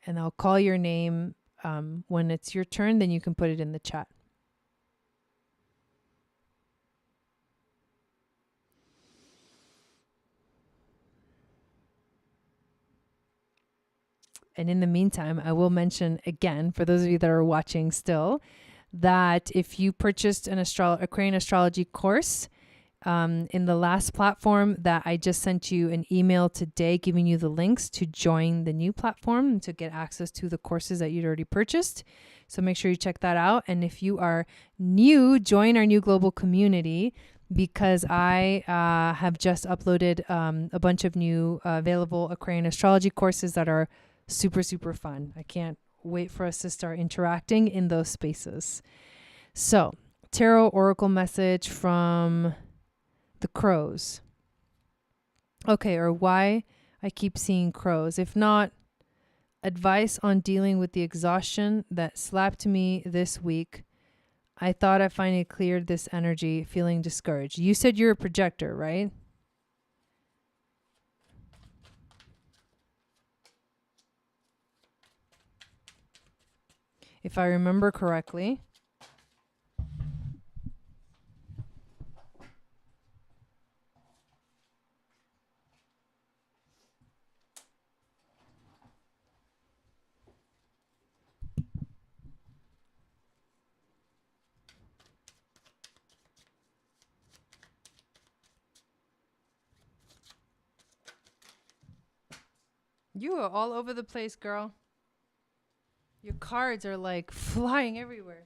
And I'll call your name when it's your turn. Then you can put it in the chat. And in the meantime, I will mention again, for those of you that are watching still, that if you purchased an Aquarian Astrology course, in the last platform, that I just sent you an email today giving you the links to join the new platform to get access to the courses that you'd already purchased. So make sure you check that out. And if you are new, join our new global community, because I have just uploaded a bunch of new available Aquarian Astrology courses that are super, super fun. I can't wait for us to start interacting in those spaces. So, tarot oracle message from the crows. Okay, or why I keep seeing crows. If not, advice on dealing with the exhaustion that slapped me this week. I thought I finally cleared this energy, feeling discouraged. You said you're a projector, right? If I remember correctly. You are all over the place, girl. Your cards are like flying everywhere.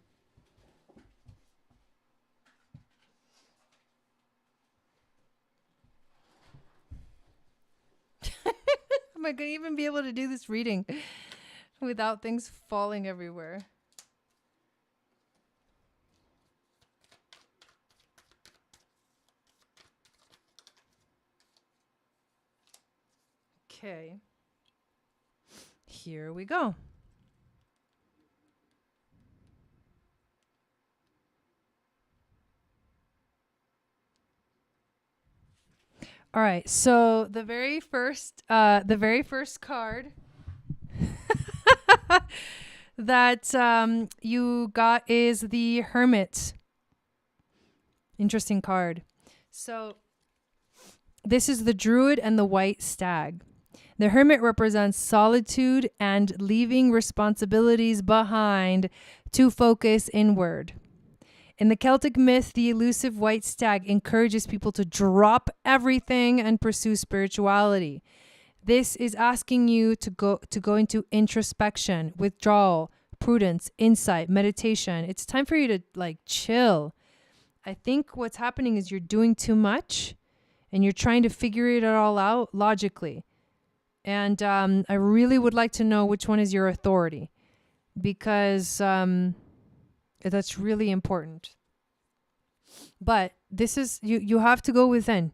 Am I going to even be able to do this reading without things falling everywhere? Okay. Here we go. All right. So the very first card that you got is the Hermit. Interesting card. So this is the Druid and the White Stag. The Hermit represents solitude and leaving responsibilities behind to focus inward. In the Celtic myth, the elusive white stag encourages people to drop everything and pursue spirituality. This is asking you to go into introspection, withdrawal, prudence, insight, meditation. It's time for you to like chill. I think what's happening is you're doing too much and you're trying to figure it all out logically. And I really would like to know which one is your authority, because that's really important. But this is, you have to go within.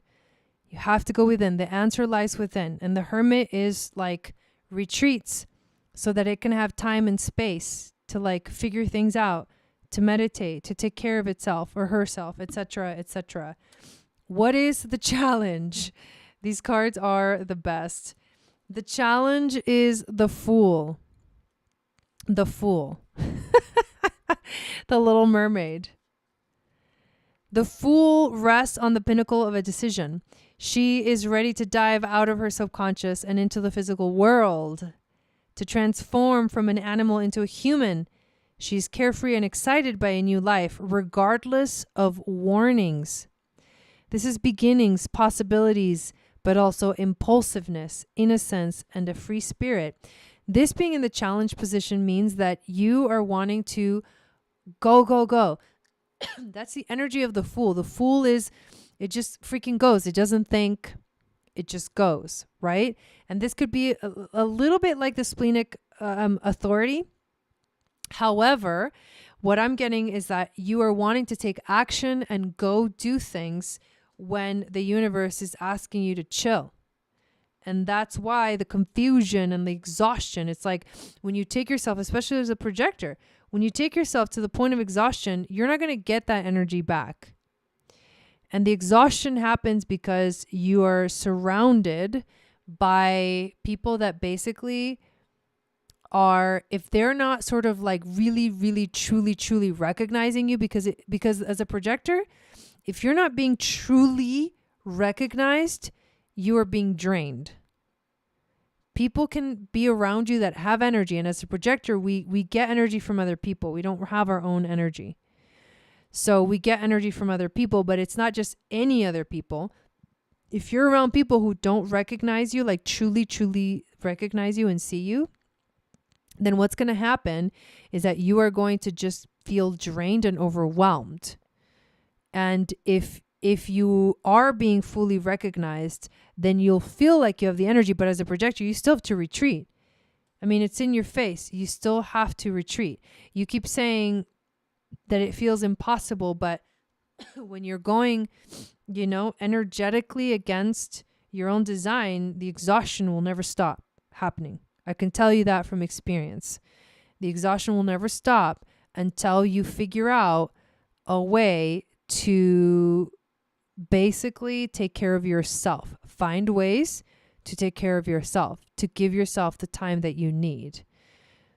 You have to go within. The answer lies within. And the Hermit is like retreats so that it can have time and space to like figure things out, to meditate, to take care of itself or herself, etc., etc. What is the challenge? These cards are the best. The challenge is the Fool. The Fool. The Little Mermaid. The Fool rests on the pinnacle of a decision. She is ready to dive out of her subconscious and into the physical world, to transform from an animal into a human. She's carefree and excited by a new life, regardless of warnings. This is beginnings, possibilities, but also impulsiveness, innocence, and a free spirit. This being in the challenge position means that you are wanting to go, go, go. That's the energy of the Fool. The Fool is, it just freaking goes. It doesn't think, it just goes, right? And this could be a little bit like the splenic authority. However, what I'm getting is that you are wanting to take action and go do things when the universe is asking you to chill. And that's why the confusion and the exhaustion, it's like when you take yourself, especially as a projector, when you take yourself to the point of exhaustion, you're not going to get that energy back. And the exhaustion happens because you are surrounded by people that basically are, if they're not sort of like really, really, truly, truly recognizing you, because as a projector, if you're not being truly recognized, you are being drained. People can be around you that have energy. And as a projector, we get energy from other people. We don't have our own energy. So we get energy from other people, but it's not just any other people. If you're around people who don't recognize you, like truly recognize you and see you, then what's going to happen is that you are going to just feel drained and overwhelmed. And if you are being fully recognized, then you'll feel like you have the energy, but as a projector, you still have to retreat. I mean, it's in your face. You still have to retreat. You keep saying that it feels impossible, but when you're going, energetically against your own design, the exhaustion will never stop happening. I can tell you that from experience. The exhaustion will never stop until you figure out a way to basically take care of yourself. Find ways to take care of yourself, to give yourself the time that you need.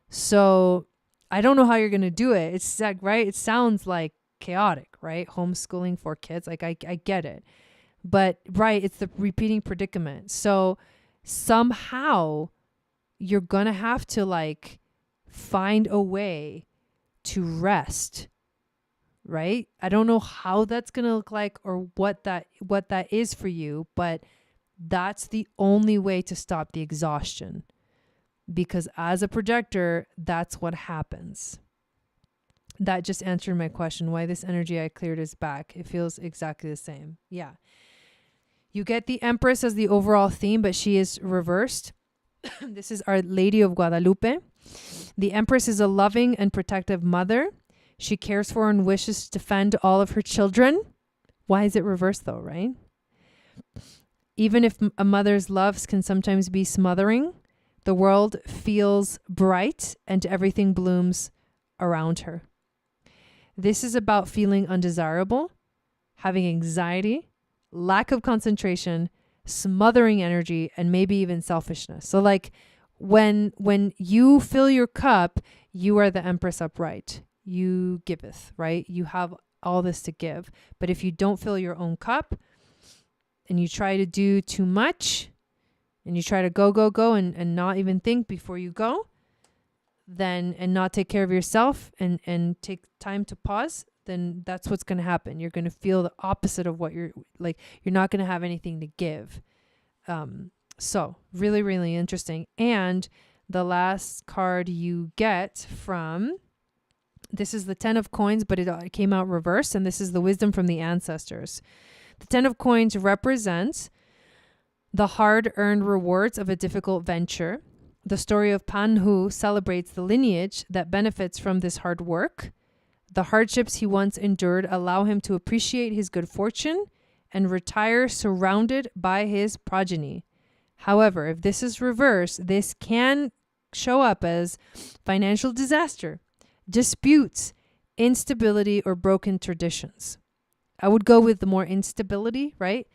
So I don't know how you're going to do it. It's like, right? It sounds like chaotic, right? Homeschooling for kids. Like I get it. But right, it's the repeating predicament. So somehow you're going to have to like find a way to rest, right? I don't know how that's going to look like or what that is for you, but that's the only way to stop the exhaustion. Because as a projector, that's what happens. That just answered my question. Why this energy I cleared is back. It feels exactly the same. Yeah. You get the Empress as the overall theme, but she is reversed. This is Our Lady of Guadalupe. The Empress is a loving and protective mother. She cares for and wishes to defend all of her children. Why is it reversed though, right? Even if a mother's loves can sometimes be smothering, the world feels bright and everything blooms around her. This is about feeling undesirable, having anxiety, lack of concentration, smothering energy, and maybe even selfishness. So like when you fill your cup, you are the Empress upright. You giveth, right? You have all this to give. But if you don't fill your own cup and you try to do too much and you try to go and not even think before you go, then and not take care of yourself and take time to pause, then that's what's going to happen. You're going to feel the opposite of what you're like. You're not going to have anything to give. So really, really interesting. And the last card you get from, this is the 10 of coins, but it came out reversed. And this is the wisdom from the ancestors. The 10 of coins represents the hard-earned rewards of a difficult venture. The story of Panhu celebrates the lineage that benefits from this hard work. The hardships he once endured allow him to appreciate his good fortune and retire surrounded by his progeny. However, if this is reversed, this can show up as financial disaster, disputes, instability, or broken traditions. I would go with the more instability, right?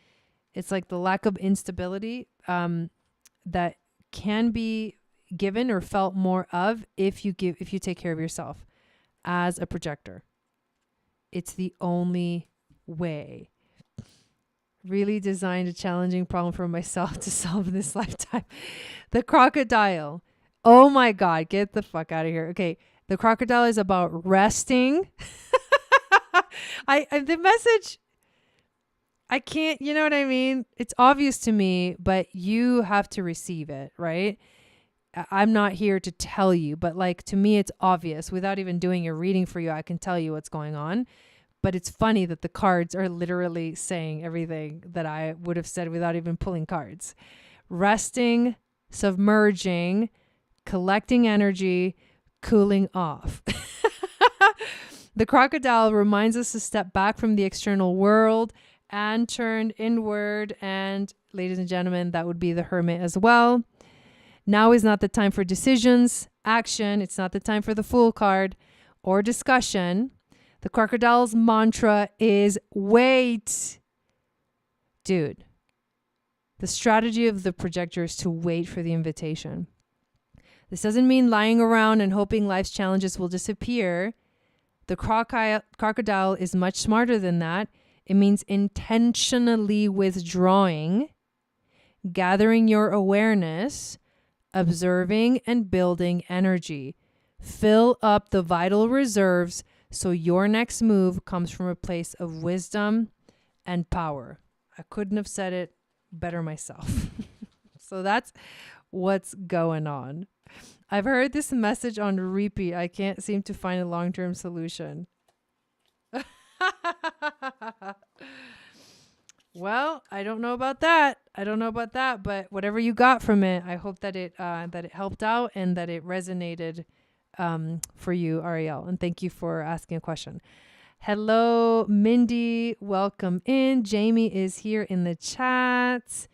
It's like the lack of instability that can be given or felt more of if you take care of yourself as a projector. It's the only way. Really designed a challenging problem for myself to solve in this lifetime. The crocodile. Oh my God, get the fuck out of here. Okay, the crocodile is about resting. The message, I can't, you know what I mean? It's obvious to me, but you have to receive it, right? I'm not here to tell you, but like to me, it's obvious. Without even doing a reading for you, I can tell you what's going on. But it's funny that the cards are literally saying everything that I would have said without even pulling cards. Resting, submerging, collecting energy, cooling off. The crocodile reminds us to step back from the external world and turn inward. And ladies and gentlemen, that would be the hermit as well. Now is not the time for decisions, action. It's not the time for the Fool card or discussion. The crocodile's mantra is wait. Dude, the strategy of the projector is to wait for the invitation. This doesn't mean lying around and hoping life's challenges will disappear. The crocodile is much smarter than that. It means intentionally withdrawing, gathering your awareness, observing and building energy. Fill up the vital reserves so your next move comes from a place of wisdom and power. I couldn't have said it better myself. So that's what's going on. I've heard this message on repeat. I can't seem to find a long-term solution. Well, I don't know about that. But whatever you got from it, I hope that it helped out and that it resonated for you, Ariel. And thank you for asking a question. Hello, Mindy. Welcome in. Jamie is here in the chat.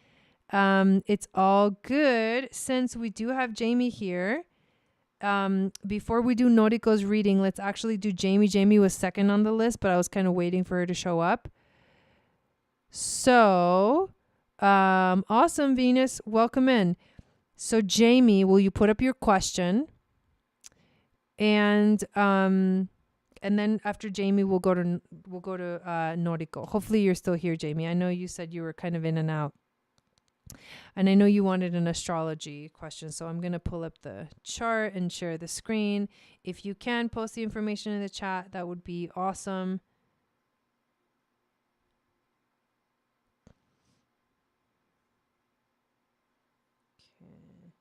It's all good. Since we do have Jamie here, before we do Noriko's reading, let's actually do Jamie. Jamie was second on the list, but I was kind of waiting for her to show up. So, awesome, Venus. Welcome in. So, Jamie, will you put up your question? And then after Jamie, we'll go to Noriko. Hopefully, you're still here, Jamie. I know you said you were kind of in and out. And I know you wanted an astrology question, so I'm going to pull up the chart and share the screen. If you can post the information in the chat, that would be awesome. Okay.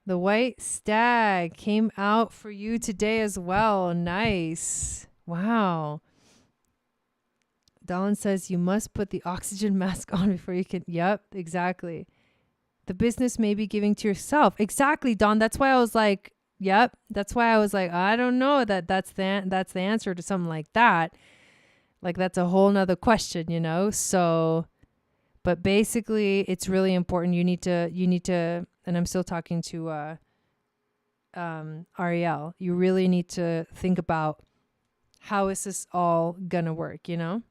The white stag came out for you today as well. Nice. Wow. Dawn says you must put the oxygen mask on before you can. Yep, exactly. The business may be giving to yourself. Exactly, Dawn. That's why I was like, yep. That's why I was like, I don't know that's the answer to something like that. Like that's a whole nother question, you know? So, but basically it's really important. You need to, and I'm still talking to Ariel. You really need to think about how is this all gonna work, you know?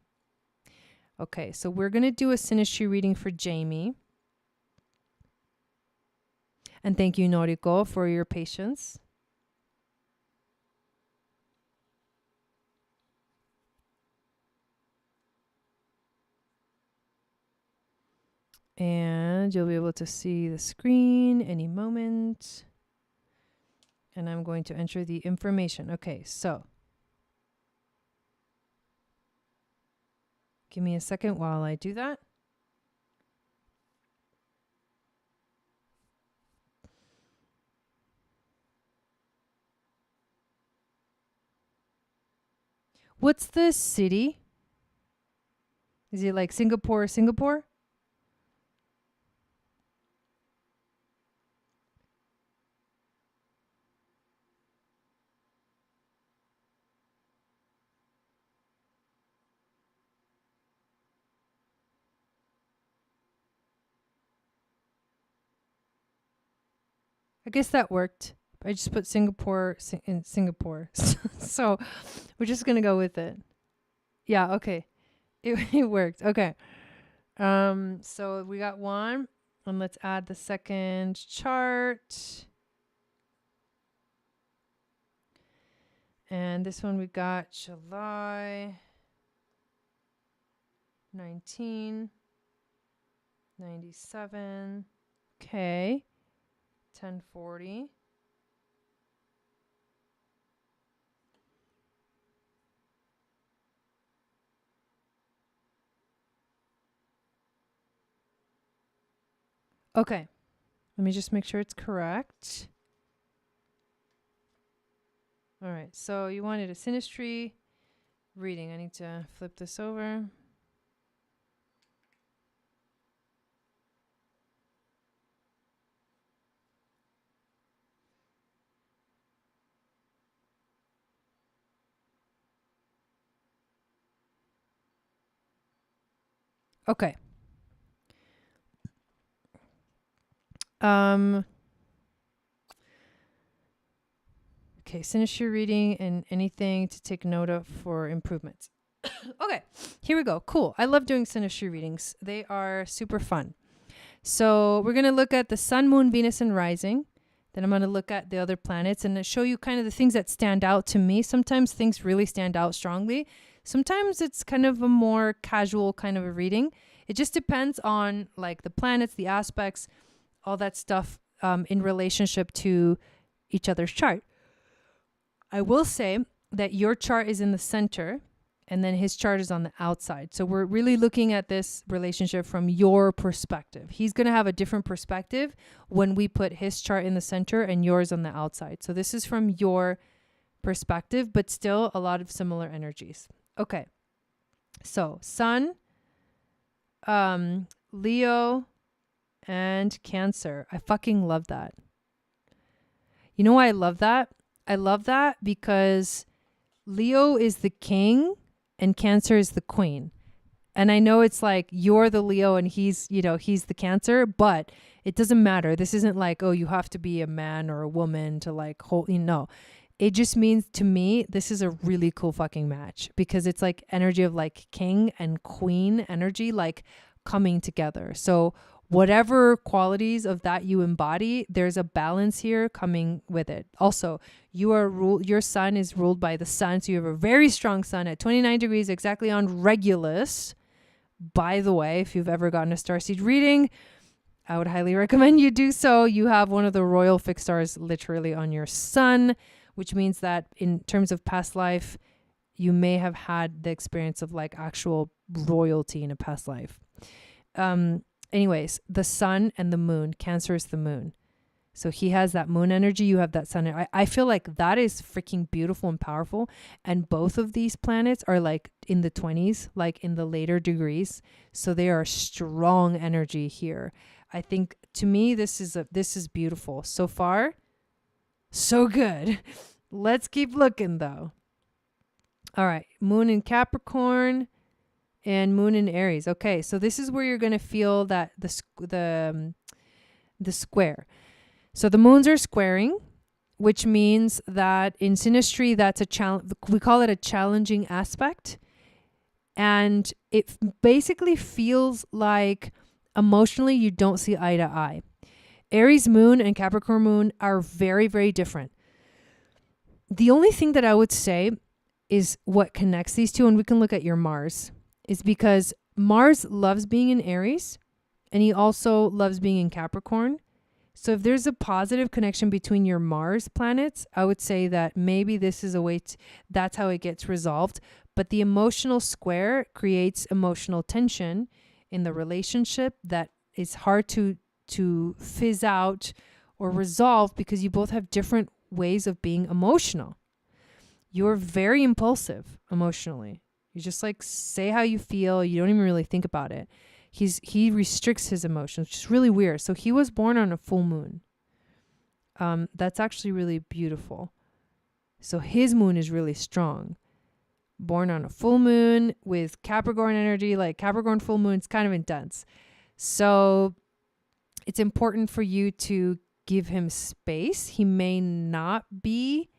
Okay, so we're gonna do a synastry reading for Jamie. And thank you, Noriko, for your patience. And you'll be able to see the screen any moment. And I'm going to enter the information. Okay, so give me a second while I do that. What's the city? Is it like Singapore? I guess that worked. I just put Singapore in Singapore. So we're just going to go with it. Yeah, okay. It worked. Okay. So we got one. And let's add the second chart. And this one we got July 1997. Okay. 1040. Okay. Let me just make sure it's correct. All right. So you wanted a synastry reading. I need to flip this over. Okay. Okay, synastry reading and anything to take note of for improvements. Okay, here we go. Cool. I love doing synastry readings. They are super fun. So we're going to look at the sun, moon, Venus, and rising. Then I'm going to look at the other planets and show you kind of the things that stand out to me. Sometimes things really stand out strongly. Sometimes it's kind of a more casual kind of a reading. It just depends on like the planets, the aspects, all that stuff in relationship to each other's chart. I will say that your chart is in the center and then his chart is on the outside. So we're really looking at this relationship from your perspective. He's going to have a different perspective when we put his chart in the center and yours on the outside. So this is from your perspective, but still a lot of similar energies. Okay. So Sun, Leo, and Cancer. I fucking love that. You know why I love that? I love that because Leo is the king and Cancer is the queen. And I know it's like you're the Leo and he's the Cancer, but it doesn't matter. This isn't like, oh, you have to be a man or a woman to like hold, no. It just means to me, this is a really cool fucking match because it's like energy of like king and queen energy, like coming together. So whatever qualities of that you embody, there's a balance here coming with it. Also, your sun is ruled by the sun. So you have a very strong sun at 29 degrees, exactly on Regulus. By the way, if you've ever gotten a starseed reading, I would highly recommend you do so. You have one of the royal fixed stars literally on your sun, which means that in terms of past life, you may have had the experience of like actual royalty in a past life. Anyways, the sun and the moon, Cancer is the moon. So he has that moon energy. You have that sun. I feel like that is freaking beautiful and powerful. And both of these planets are like in the 20s, like in the later degrees. So they are strong energy here. I think to me, this is beautiful. So far, so good. Let's keep looking though. All right. Moon in Capricorn and moon in Aries. Okay. So this is where you're going to feel that the square. So the moons are squaring, which means that in synastry, that's a challenge. We call it a challenging aspect. And it basically feels like emotionally you don't see eye to eye. Aries moon and Capricorn moon are very, very different. The only thing that I would say is what connects these two, and we can look at your Mars, is because Mars loves being in Aries and he also loves being in Capricorn. So if there's a positive connection between your Mars planets, I would say that maybe this is a way that's how it gets resolved. But the emotional square creates emotional tension in the relationship that is hard to fizz out or resolve because you both have different ways of being emotional. You're very impulsive emotionally. You just like say how you feel. You don't even really think about it. He restricts his emotions, which is really weird. So he was born on a full moon. That's actually really beautiful. So his moon is really strong. Born on a full moon with Capricorn energy, like Capricorn full moon, it's kind of intense. So it's important for you to give him space. He may not be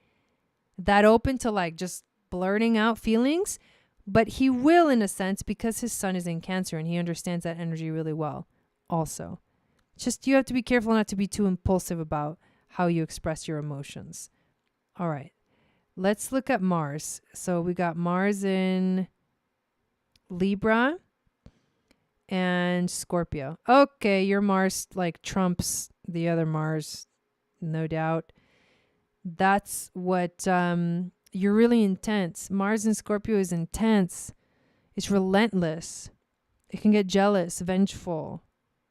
that open to like just blurting out feelings, but he will in a sense because his sun is in Cancer and he understands that energy really well also. Just you have to be careful not to be too impulsive about how you express your emotions. All right. Let's look at Mars. So we got Mars in Libra and Scorpio. Okay, your Mars like trumps the other Mars, no doubt. That's what you're really intense. Mars in Scorpio is intense. It's relentless. It can get jealous, vengeful,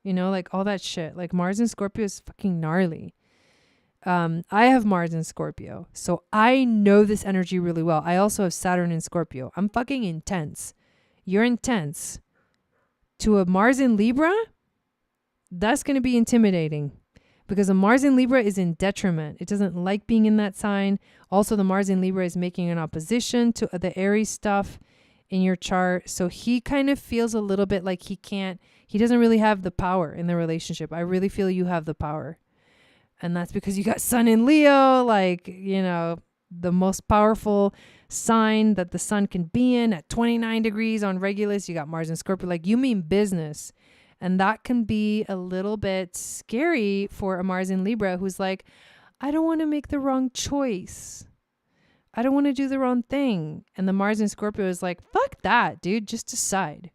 like all that shit. Like Mars in Scorpio is fucking gnarly. I have Mars in Scorpio, so I know this energy really well. I also have Saturn in Scorpio. I'm fucking intense. You're intense. To a Mars in Libra, that's going to be intimidating because a Mars in Libra is in detriment. It doesn't like being in that sign. Also, the Mars in Libra is making an opposition to the Aries stuff in your chart. So he kind of feels a little bit like he doesn't really have the power in the relationship. I really feel you have the power. And that's because you got Sun in Leo, like, the most powerful sign that the sun can be in at 29 degrees on Regulus. You got Mars in Scorpio, like you mean business. And that can be a little bit scary for a Mars in Libra who's like, I don't want to make the wrong choice. I don't want to do the wrong thing. And the Mars in Scorpio is like, fuck that, dude. Just decide.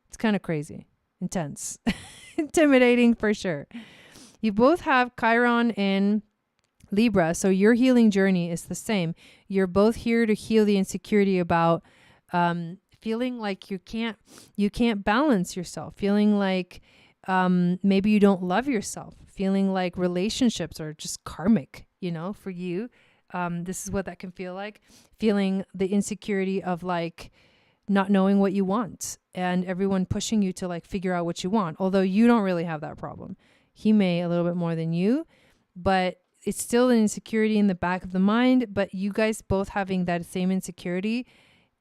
It's kind of crazy, intense, intimidating for sure. You both have Chiron in Libra, so your healing journey is the same. You're both here to heal the insecurity about feeling like you can't balance yourself, feeling like maybe you don't love yourself, feeling like relationships are just karmic, for you. This is what that can feel like, feeling the insecurity of like not knowing what you want and everyone pushing you to like figure out what you want. Although you don't really have that problem. He may a little bit more than you, but it's still an insecurity in the back of the mind. But you guys both having that same insecurity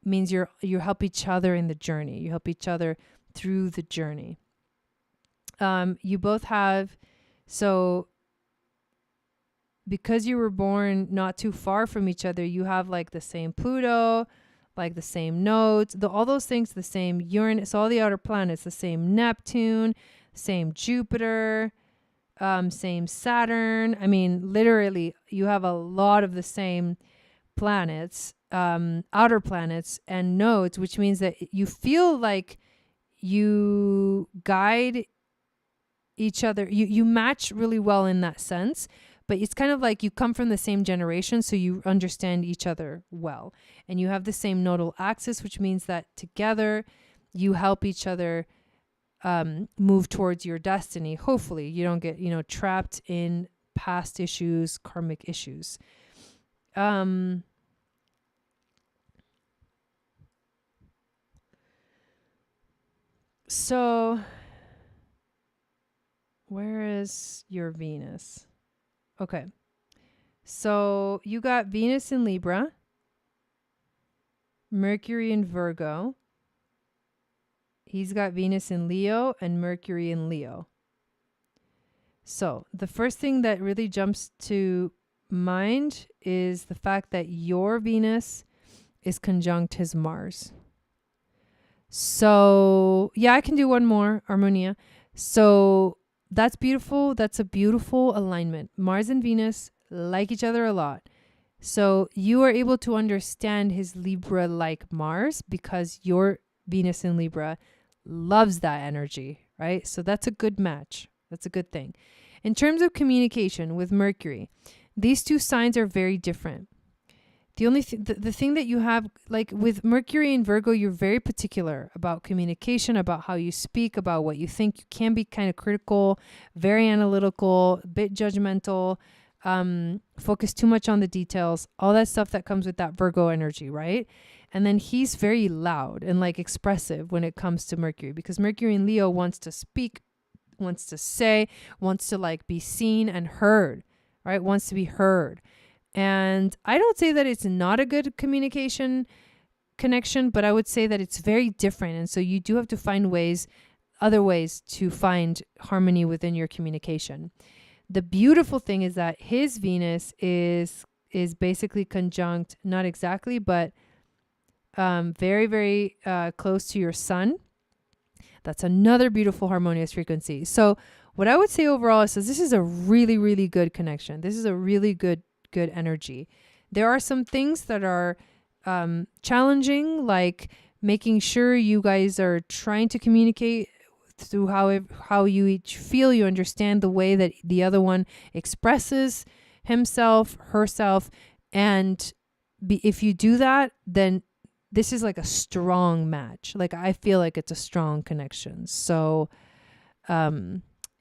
means you help each other in the journey. You help each other through the journey. You both have, so because you were born not too far from each other, you have like the same Pluto, like the same nodes, all those things, the same Uranus, all the outer planets, the same Neptune, same Jupiter, same Saturn. I mean, literally, you have a lot of the same planets, outer planets and nodes, which means that you feel like you guide each other. You match really well in that sense. But it's kind of like you come from the same generation, so you understand each other well. And you have the same nodal axis, which means that together you help each other move towards your destiny. Hopefully you don't get, trapped in past issues, karmic issues. So where is your Venus? Okay. So you got Venus in Libra, Mercury in Virgo. He's got Venus in Leo and Mercury in Leo. So the first thing that really jumps to mind is the fact that your Venus is conjunct his Mars. So yeah, I can do one more, Harmonia. So that's beautiful. That's a beautiful alignment. Mars and Venus like each other a lot. So you are able to understand his Libra-like Mars because your Venus in Libra loves that energy, right? So that's a good match. That's a good thing. In terms of communication with Mercury, these two signs are very different. The only the thing that you have, like with Mercury and Virgo, you're very particular about communication, about how you speak, about what you think. You can be kind of critical, very analytical, a bit judgmental, focus too much on the details, all that stuff that comes with that Virgo energy, right? And then he's very loud and like expressive when it comes to Mercury, because Mercury in Leo wants to speak, wants to say, wants to like be seen and heard, right? Wants to be heard. And I don't say that it's not a good communication connection, but I would say that it's very different. And so you do have to find other ways to find harmony within your communication. The beautiful thing is that his Venus is basically conjunct, not exactly, but very, very close to your sun. That's another beautiful harmonious frequency. So what I would say overall is this is a really, really good connection. This is a really good energy. There are some things that are challenging, like making sure you guys are trying to communicate through how you each feel, you understand the way that the other one expresses himself, herself, and if you do that, then this is like a strong match. Like I feel like it's a strong connection. So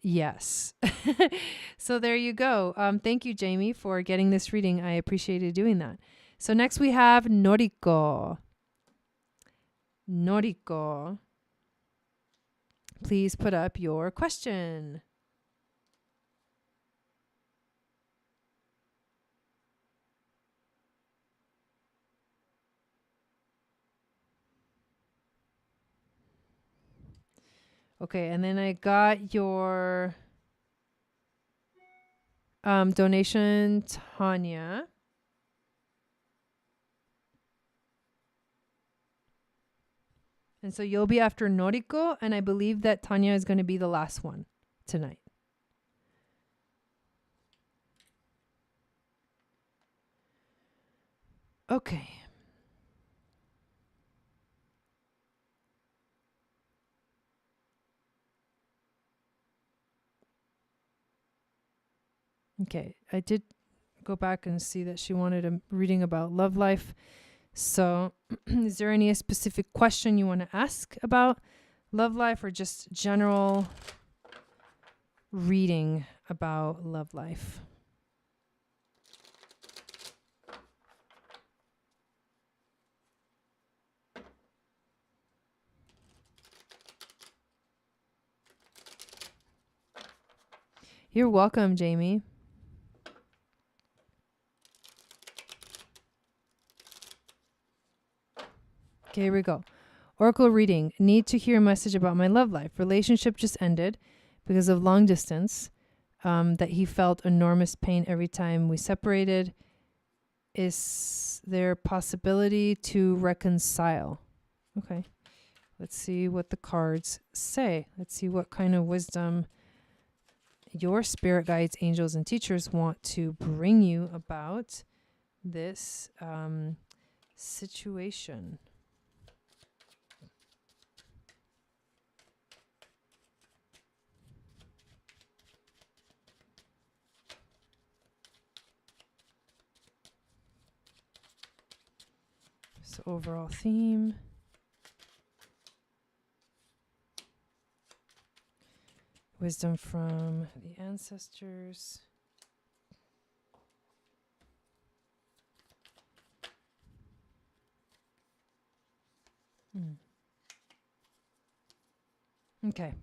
yes. So there you go. Thank you, Jamie, for getting this reading. I appreciated doing that. So next we have Noriko. Noriko, please put up your question. Okay, and then I got your donation, Tanya. And so you'll be after Noriko, and I believe that Tanya is going to be the last one tonight. Okay. Okay. I did go back and see that she wanted a reading about love life. So, is there any specific question you want to ask about love life, or just general reading about love life? You're welcome, Jamie. Okay, here we go. Oracle reading. Need to hear a message about my love life. Relationship just ended because of long distance. That he felt enormous pain every time we separated. Is there possibility to reconcile? Okay. Let's see what the cards say. Let's see what kind of wisdom your spirit guides, angels, and teachers want to bring you about this situation. So overall theme. Wisdom from the ancestors. Okay.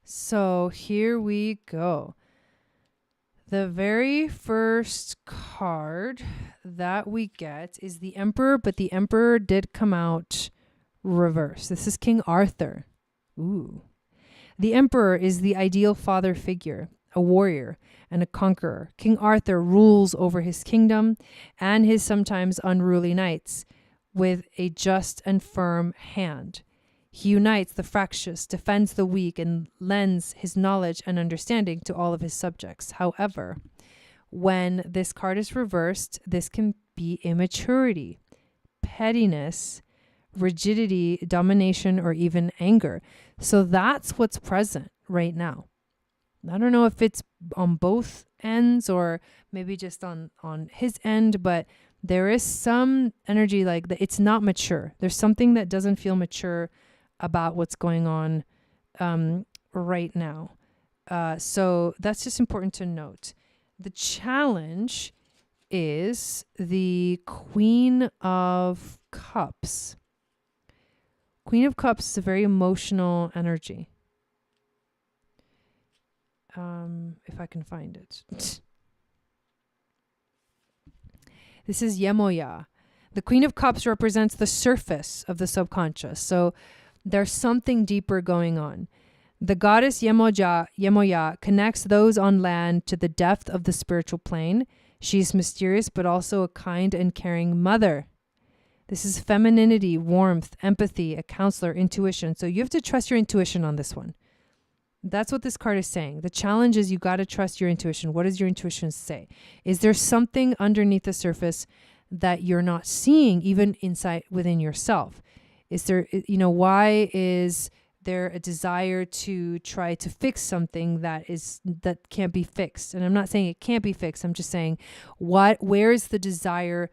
So here we go. The very first card that we get is the Emperor, but the Emperor did come out reverse. This is King Arthur. Ooh. The Emperor is the ideal father figure, a warrior and a conqueror. King Arthur rules over his kingdom and his sometimes unruly knights with a just and firm hand. He unites the fractious, defends the weak, and lends his knowledge and understanding to all of his subjects. However, when this card is reversed, this can be immaturity, pettiness, rigidity, domination, or even anger. So that's what's present right now. I don't know if it's on both ends or maybe just on his end, but there is some energy like that. It's not mature. There's something that doesn't feel mature about what's going on right now. So that's just important to note. The challenge is the Queen of Cups. Queen of Cups is a very emotional energy. If I can find it. This is Yemoya. The Queen of Cups represents the surface of the subconscious. So there's something deeper going on. The goddess Yemoya connects those on land to the depth of the spiritual plane. She's mysterious, but also a kind and caring mother. This is femininity, warmth, empathy, a counselor, intuition. So you have to trust your intuition on this one. That's what this card is saying. The challenge is you got to trust your intuition. What does your intuition say? Is there something underneath the surface that you're not seeing even inside within yourself? Is there, why is there a desire to try to fix something that can't be fixed? And I'm not saying it can't be fixed. I'm just saying where is the desire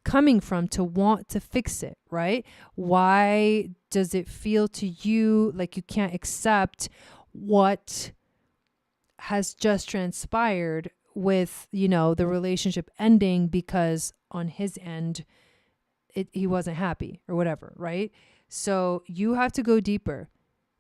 coming from to want to fix it, right? Why does it feel to you like you can't accept what has just transpired with, the relationship ending because on his end, he wasn't happy or whatever, right? So you have to go deeper.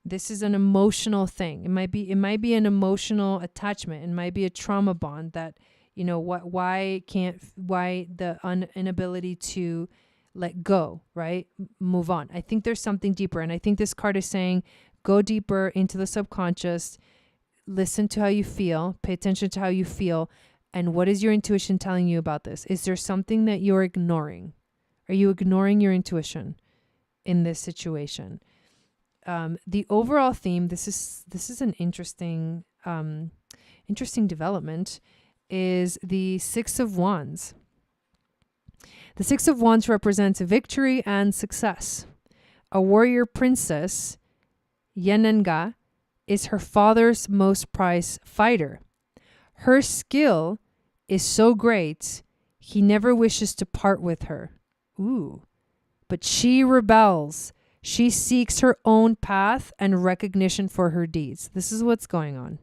This is an emotional thing. It might be an emotional attachment. It might be a trauma bond that, why the inability to let go, right? Move on. I think there's something deeper. And I think this card is saying, go deeper into the subconscious, listen to how you feel, pay attention to how you feel. And what is your intuition telling you about this? Is there something that you're ignoring? Are you ignoring your intuition in this situation? The overall theme, this is an interesting development, is the Six of Wands. The Six of Wands represents victory and success. A warrior princess, Yenenga, is her father's most prized fighter. Her skill is so great, he never wishes to part with her. Ooh. But she rebels. She seeks her own path and recognition for her deeds. This is what's going on.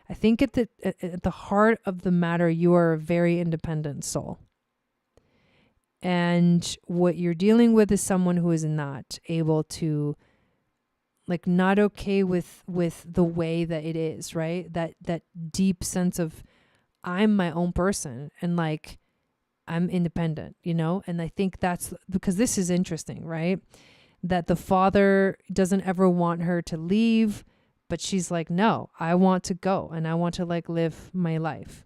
I think at the heart of the matter, you are a very independent soul. And what you're dealing with is someone who is not able to, like, not okay with the way that it is, right? That deep sense of, I'm my own person and like I'm independent, you know? And I think that's because this is interesting, right? That the father doesn't ever want her to leave, but she's like, no, I want to go and I want to like live my life,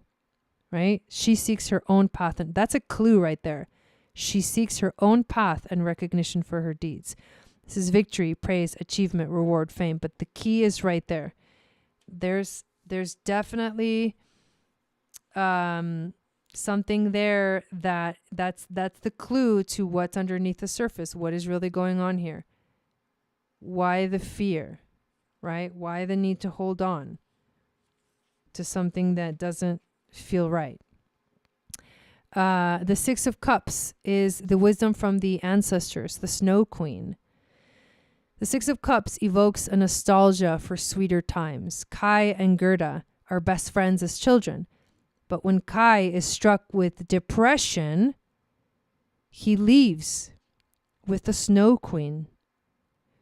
right? She seeks her own path. And that's a clue right there. She seeks her own path and recognition for her deeds. This is victory, praise, achievement, reward, fame. But the key is right there. There's definitely something there that's the clue to what's underneath the surface. What is really going on here? Why the fear, right? Why the need to hold on to something that doesn't feel right? The Six of Cups is the wisdom from the ancestors, the Snow Queen. The Six of Cups evokes a nostalgia for sweeter times. Kai and Gerda are best friends as children. But when Kai is struck with depression, he leaves with the Snow Queen.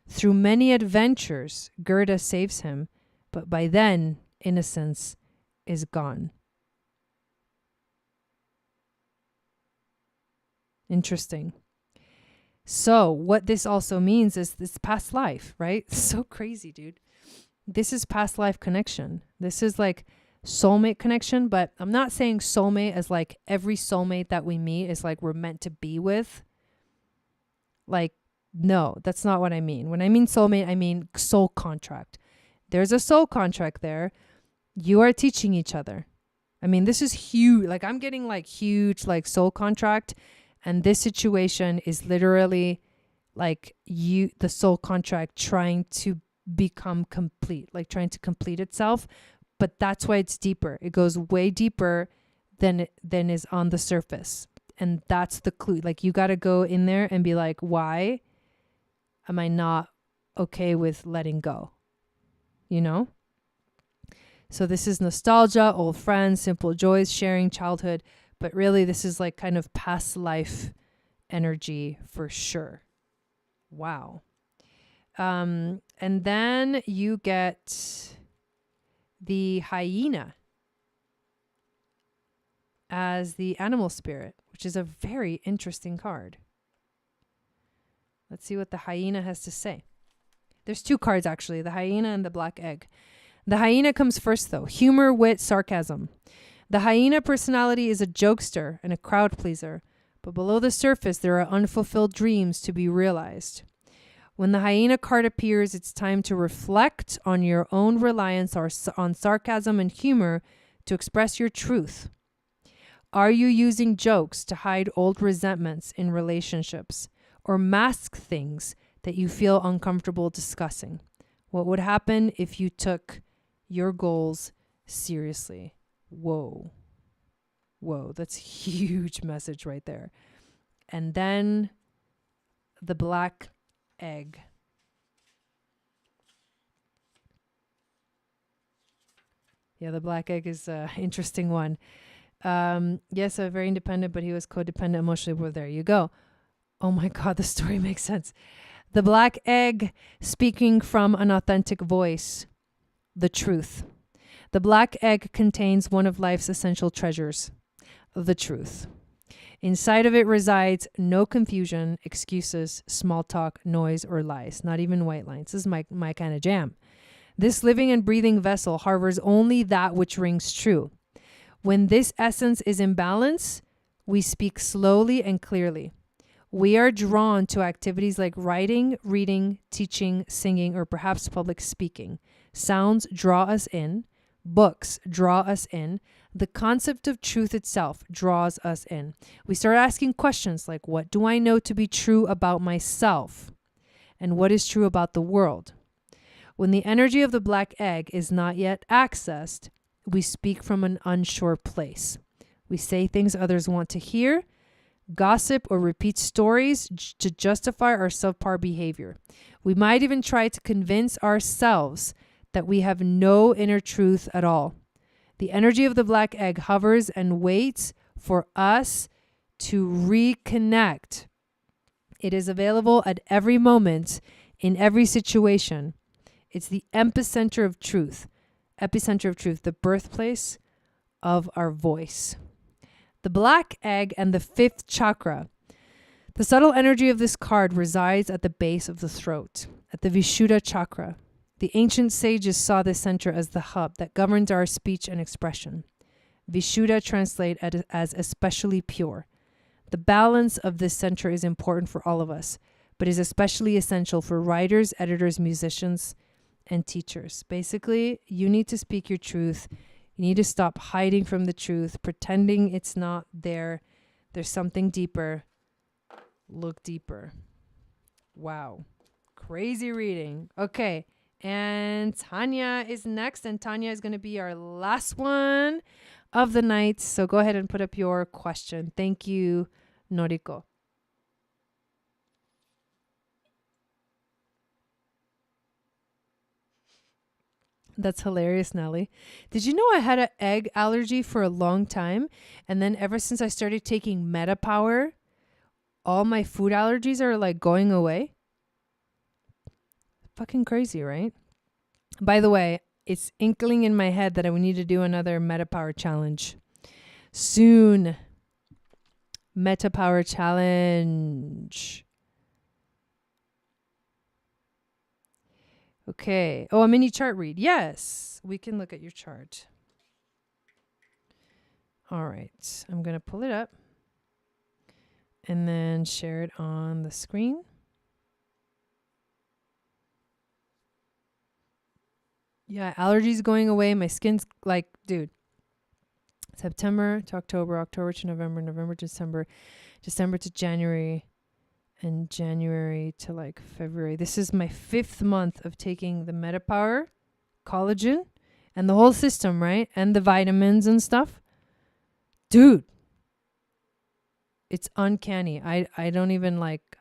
Through many adventures, Gerda saves him, but by then, innocence is gone. Interesting. So what this also means is this past life, right? So crazy, dude. This is past life connection. This is like soulmate connection, but I'm not saying soulmate as like every soulmate that we meet is like we're meant to be with. Like, no, that's not what I mean. When I mean soulmate, I mean soul contract. There's a soul contract there. You are teaching each other. I mean, this is huge. Like I'm getting like huge like soul contract. And this situation is literally like the soul contract trying to become complete, like trying to complete itself. But that's why it's deeper. It goes way deeper than is on the surface. And that's the clue. Like you got to go in there and be like, why am I not okay with letting go? You know? So this is nostalgia, old friends, simple joys, sharing childhood. But really, this is like kind of past life energy for sure. Wow. And then you get the hyena as the animal spirit, which is a very interesting card. Let's see what the hyena has to say. There's two cards, actually, the hyena and the black egg. The hyena comes first, though. Humor, wit, sarcasm. The hyena personality is a jokester and a crowd pleaser, but below the surface, there are unfulfilled dreams to be realized. When the hyena card appears, it's time to reflect on your own reliance on sarcasm and humor to express your truth. Are you using jokes to hide old resentments in relationships or mask things that you feel uncomfortable discussing? What would happen if you took your goals seriously? Whoa, that's a huge message right there. And then the black egg. Yeah, the black egg is an interesting one. Yes, very independent, but he was codependent emotionally. Well, there you go. Oh my God, the story makes sense. The black egg speaking from an authentic voice, the truth. The black egg contains one of life's essential treasures, the truth. Inside of it resides no confusion, excuses, small talk, noise, or lies, not even white lines. This is my kind of jam. This living and breathing vessel harbors only that which rings true. When this essence is in balance, we speak slowly and clearly. We are drawn to activities like writing, reading, teaching, singing, or perhaps public speaking. Sounds draw us in. books draw us in. The concept of truth itself draws us in. We start asking questions like, what do I know to be true about myself? And what is true about the world? When the energy of the black egg is not yet accessed, we speak from an unsure place. We say things others want to hear, gossip, or repeat stories to justify our subpar behavior. We might even try to convince ourselves that we have no inner truth at all. The energy of the black egg hovers and waits for us to reconnect. It is available at every moment, in every situation. It's the epicenter of truth, the birthplace of our voice. The black egg and the fifth chakra. The subtle energy of this card resides at the base of the throat, at the Vishuddha chakra. The ancient sages saw this center as the hub that governs our speech and expression. Vishuddha translate as especially pure. The balance of this center is important for all of us, but is especially essential for writers, editors, musicians, and teachers. Basically, you need to speak your truth. You need to stop hiding from the truth, pretending it's not there. There's something deeper. Look deeper. Wow. Crazy reading. Okay. And Tanya is next. And Tanya is going to be our last one of the night. So go ahead and put up your question. Thank you, Noriko. That's hilarious, Nelly. Did you know I had an egg allergy for a long time? And then ever since I started taking Meta Power, all my food allergies are like going away. Fucking crazy, right? By the way, it's inkling in my head that I would need to do another Meta Power challenge soon. Meta Power challenge. Okay. Oh, a mini chart read. Yes, we can look at your chart. All right. I'm going to pull it up and then share it on the screen. Yeah, allergies going away. My skin's like, dude, September to October, October to November, November to December, December to January, and January to like February. This is my 5th month of taking the MetaPower, collagen, and the whole system, right? And the vitamins and stuff. Dude, it's uncanny. I don't even like,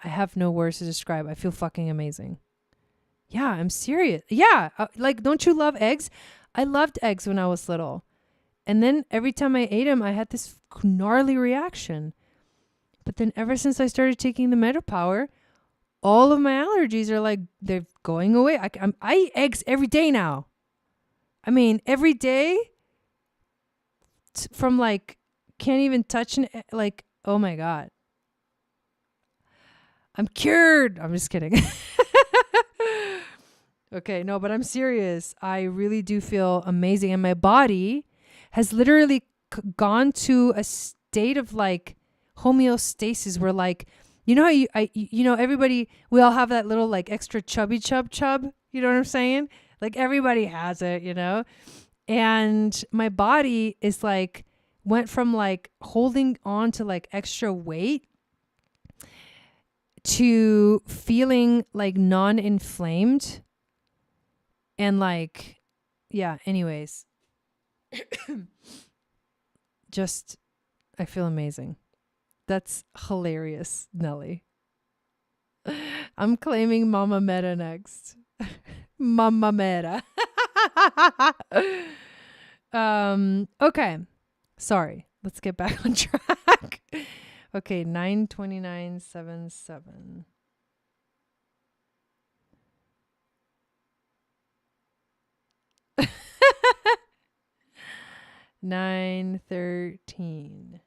I have no words to describe. I feel fucking amazing. Yeah, I'm serious. Yeah, like, don't you love eggs? I loved eggs when I was little. And then every time I ate them, I had this gnarly reaction. But then ever since I started taking the MetaPower, all of my allergies are like, they're going away. I eat eggs every day now. I mean, every day from like, can't even touch an egg, like, oh my God. I'm cured. I'm just kidding. Okay, no, but I'm serious. I really do feel amazing. And my body has literally gone to a state of like homeostasis where like, you know how you know, everybody, we all have that little like extra chubby chub. You know what I'm saying? Like everybody has it, you know? And my body is like, went from like holding on to like extra weight to feeling like non-inflamed. And like, yeah, anyways, just, I feel amazing. That's hilarious, Nelly. I'm claiming Mama Meta next. Mama Meta. Okay. Sorry. Let's get back on track. Okay, 92977. 913.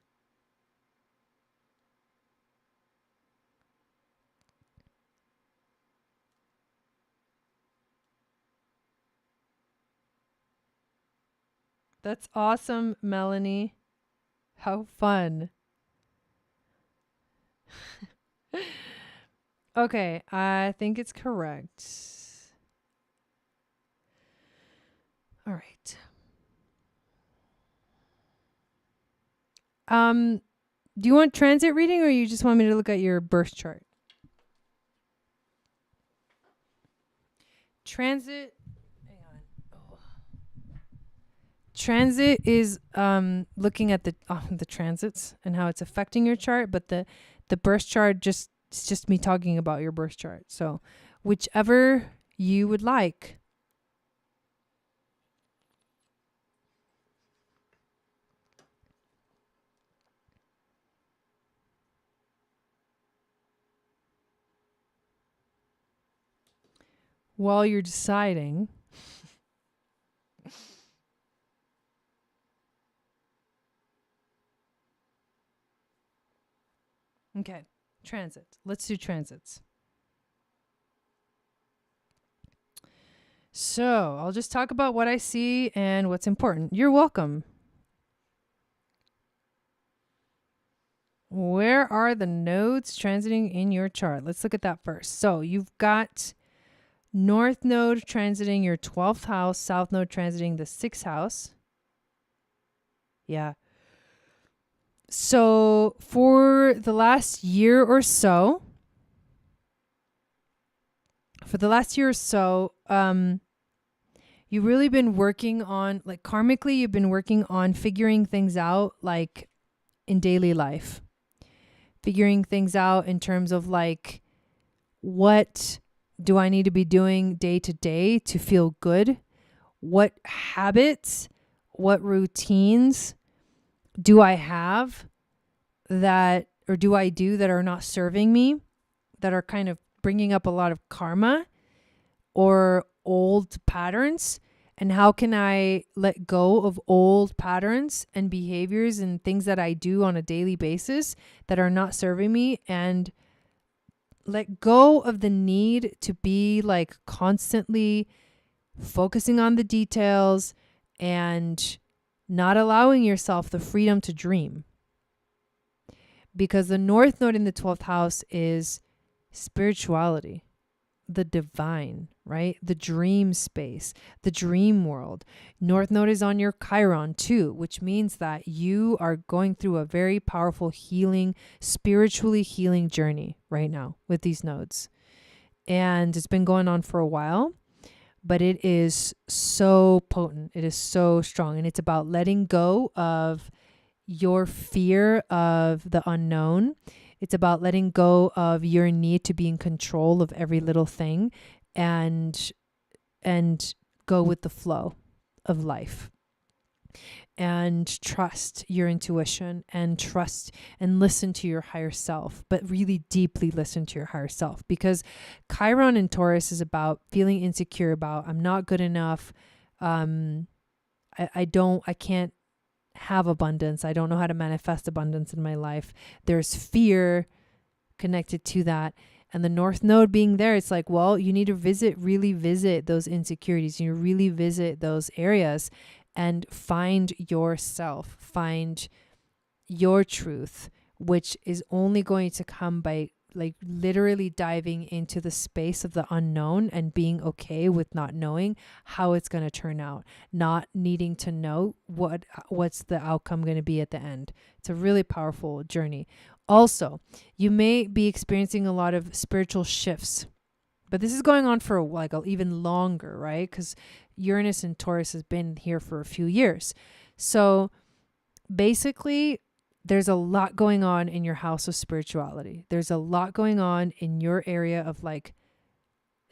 That's awesome, Melanie. How fun. Okay, I think it's correct. All right. Do you want transit reading, or you just want me to look at your birth chart? Transit. Hang on. Oh. Transit is looking at the transits and how it's affecting your chart, but the birth chart it's just me talking about your birth chart. So whichever you would like. While you're deciding, okay, transit. Let's do transits. So I'll just talk about what I see and what's important. You're welcome. Where are the nodes transiting in your chart? Let's look at that first. So you've got North node transiting your 12th house, South node transiting the 6th house. Yeah. So for the last year or so, you've really been working on, like karmically, you've been working on figuring things out, like in daily life. Figuring things out in terms of like, what do I need to be doing day to day to feel good? What habits, what routines do I have that, or do I do that are not serving me, that are kind of bringing up a lot of karma or old patterns? And how can I let go of old patterns and behaviors and things that I do on a daily basis that are not serving me, and let go of the need to be like constantly focusing on the details and not allowing yourself the freedom to dream? Because the North Node in the 12th house is spirituality, the divine, right? The dream space, the dream world. North Node is on your Chiron too, which means that you are going through a very powerful healing, spiritually healing journey right now with these nodes. And it's been going on for a while, but it is so potent. It is so strong. And it's about letting go of your fear of the unknown. It's about letting go of your need to be in control of every little thing and go with the flow of life. And trust your intuition and trust and listen to your higher self, but really deeply listen to your higher self, because Chiron in Taurus is about feeling insecure about, I'm not good enough. I can't have abundance. I don't know how to manifest abundance in my life. There's fear connected to that. And the North Node being there, it's like, well, you need to really visit those insecurities. You really visit those areas and find yourself, find your truth, which is only going to come by like literally diving into the space of the unknown and being okay with not knowing how it's going to turn out, not needing to know what's the outcome going to be at the end. It's a really powerful journey. Also, you may be experiencing a lot of spiritual shifts, but this is going on for like even longer, right? Because Uranus and Taurus has been here for a few years. So basically, there's a lot going on in your house of spirituality. There's a lot going on in your area of like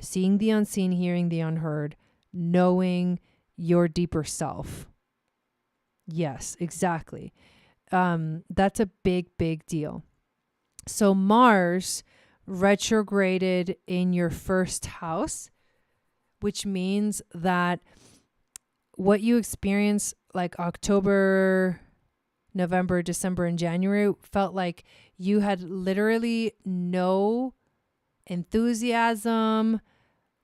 seeing the unseen, hearing the unheard, knowing your deeper self. Yes, exactly. That's a big, big deal. So Mars retrograded in your first house, which means that what you experience like October, November, December, and January felt like you had literally no enthusiasm,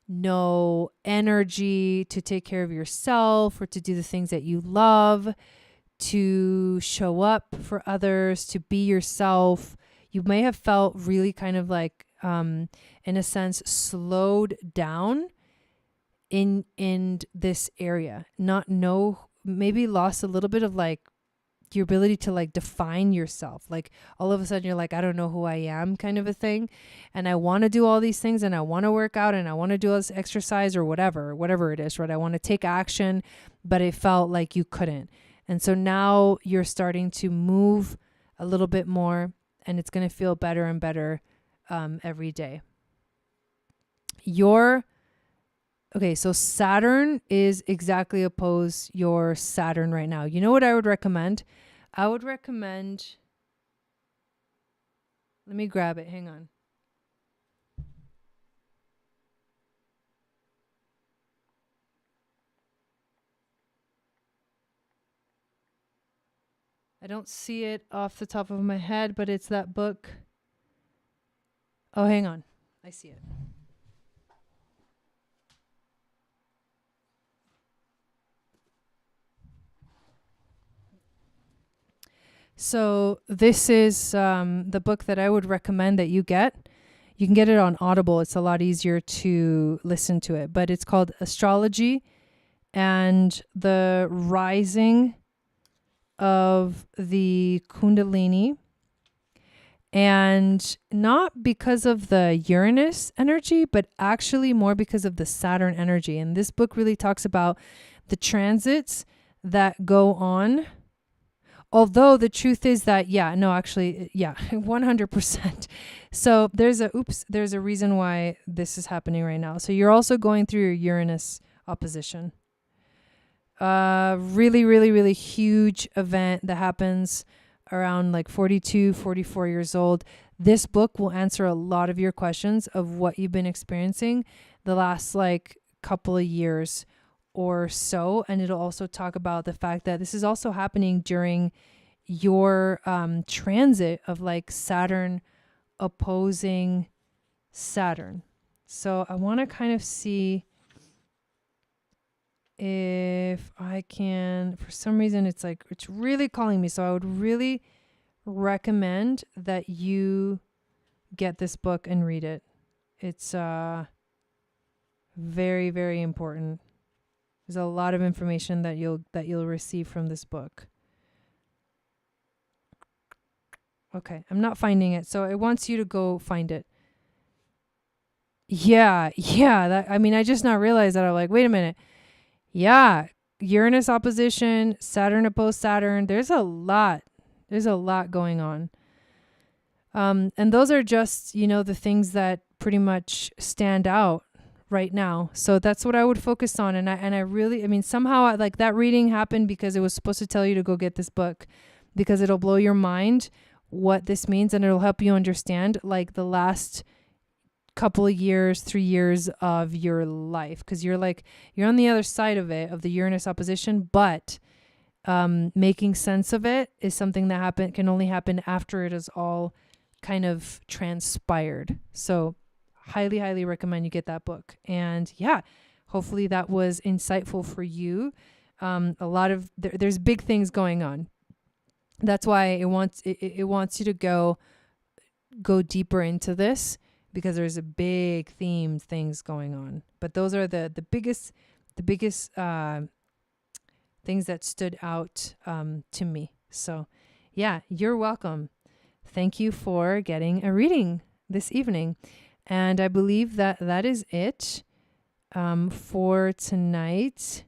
no energy to take care of yourself or to do the things that you love, to show up for others, to be yourself. You may have felt really kind of like, in a sense, slowed down in this area, not know, maybe lost a little bit of like your ability to like define yourself. Like all of a sudden you're like, I don't know who I am, kind of a thing. And I want to do all these things, and I want to work out, and I want to do this exercise or whatever it is, right? I want to take action, but it felt like you couldn't. And so now you're starting to move a little bit more, and it's going to feel better and better every day. Okay, so Saturn is exactly opposed your Saturn right now. You know what I would recommend? I would recommend, let me grab it, hang on. I don't see it off the top of my head, but it's that book. Oh, hang on. I see it. So this is the book that I would recommend that you get. You can get it on Audible. It's a lot easier to listen to it. But it's called Astrology and the Rising of the Kundalini. And not because of the Uranus energy, but actually more because of the Saturn energy. And this book really talks about the transits that go on. Although the truth is that, 100%. So there's a reason why this is happening right now. So you're also going through your Uranus opposition. Really, really, really huge event that happens around like 42, 44 years old. This book will answer a lot of your questions of what you've been experiencing the last like couple of years or so. And it'll also talk about the fact that this is also happening during your transit of like Saturn opposing Saturn. So I want to kind of see if I can, for some reason, it's really calling me. So I would really recommend that you get this book and read it. It's very, very important. There's a lot of information that you'll receive from this book. Okay, I'm not finding it, so it wants you to go find it. Yeah. I just now realized that. I'm like, wait a minute. Yeah, Uranus opposition, Saturn opposed Saturn. There's a lot going on. And those are just, the things that pretty much stand out right now. So that's what I would focus on. And I really, somehow like that reading happened because it was supposed to tell you to go get this book, because it'll blow your mind what this means, and it'll help you understand like the last couple of years, 3 years of your life, because you're on the other side of it, of the Uranus opposition, but making sense of it is something that can only happen after it is all kind of transpired. So highly, highly recommend you get that book. And yeah, hopefully that was insightful for you. There's big things going on. That's why it wants you to go deeper into this, because there's a big things going on. But those are the biggest things that stood out to me. So yeah, you're welcome. Thank you for getting a reading this evening. And I believe that is it for tonight.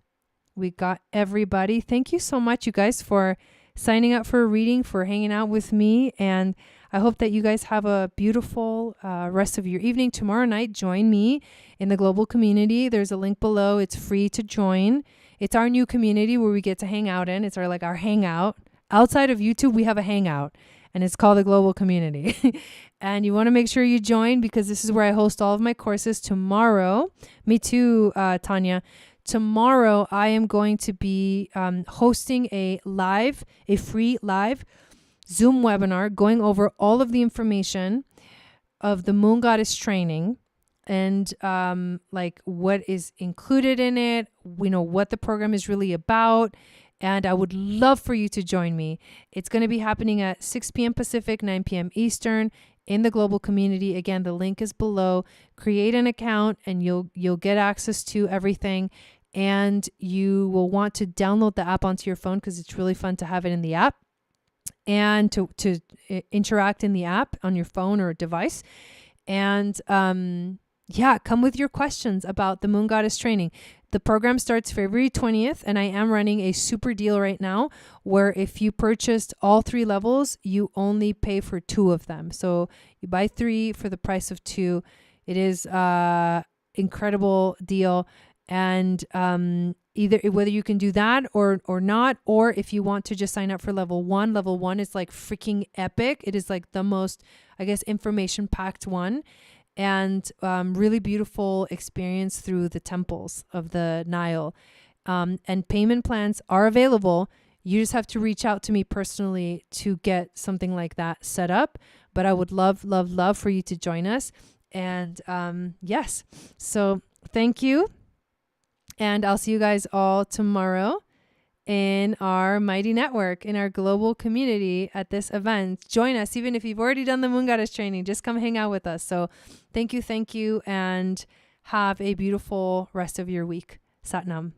We got everybody. Thank you so much, you guys, for signing up for a reading, for hanging out with me. And I hope that you guys have a beautiful rest of your evening. Tomorrow night, join me in the global community. There's a link below. It's free to join. It's our new community where we get to hang out in. It's our hangout. Outside of YouTube, we have a hangout, and it's called the global community. And you want to make sure you join, because this is where I host all of my courses. Tomorrow, me too, Tanya. Tomorrow, I am going to be hosting a free live Zoom webinar going over all of the information of the Moon Goddess training, and what is included in it, what the program is really about. And I would love for you to join me. It's going to be happening at 6 p.m. Pacific, 9 p.m. Eastern. in the global community. Again, the link is below. Create an account and you'll get access to everything. And you will want to download the app onto your phone because it's really fun to have it in the app and to interact in the app on your phone or device. And yeah, come with your questions about the Moon Goddess training. The program starts February 20th, and I am running a super deal right now where if you purchased all 3 levels, you only pay for 2 of them. So you buy 3 for the price of 2. It is incredible deal. And either whether you can do that or not, or if you want to just sign up for level 1 is like freaking epic. It is like the most, I guess, information packed one, and really beautiful experience through the temples of the Nile. And payment plans are available. You just have to reach out to me personally to get something like that set up. But I would love, love, love for you to join us. And yes, so thank you. And I'll see you guys all tomorrow in our mighty network, in our global community at this event. Join us, even if you've already done the Moon Goddess training, just come hang out with us. So thank you, and have a beautiful rest of your week. Satnam.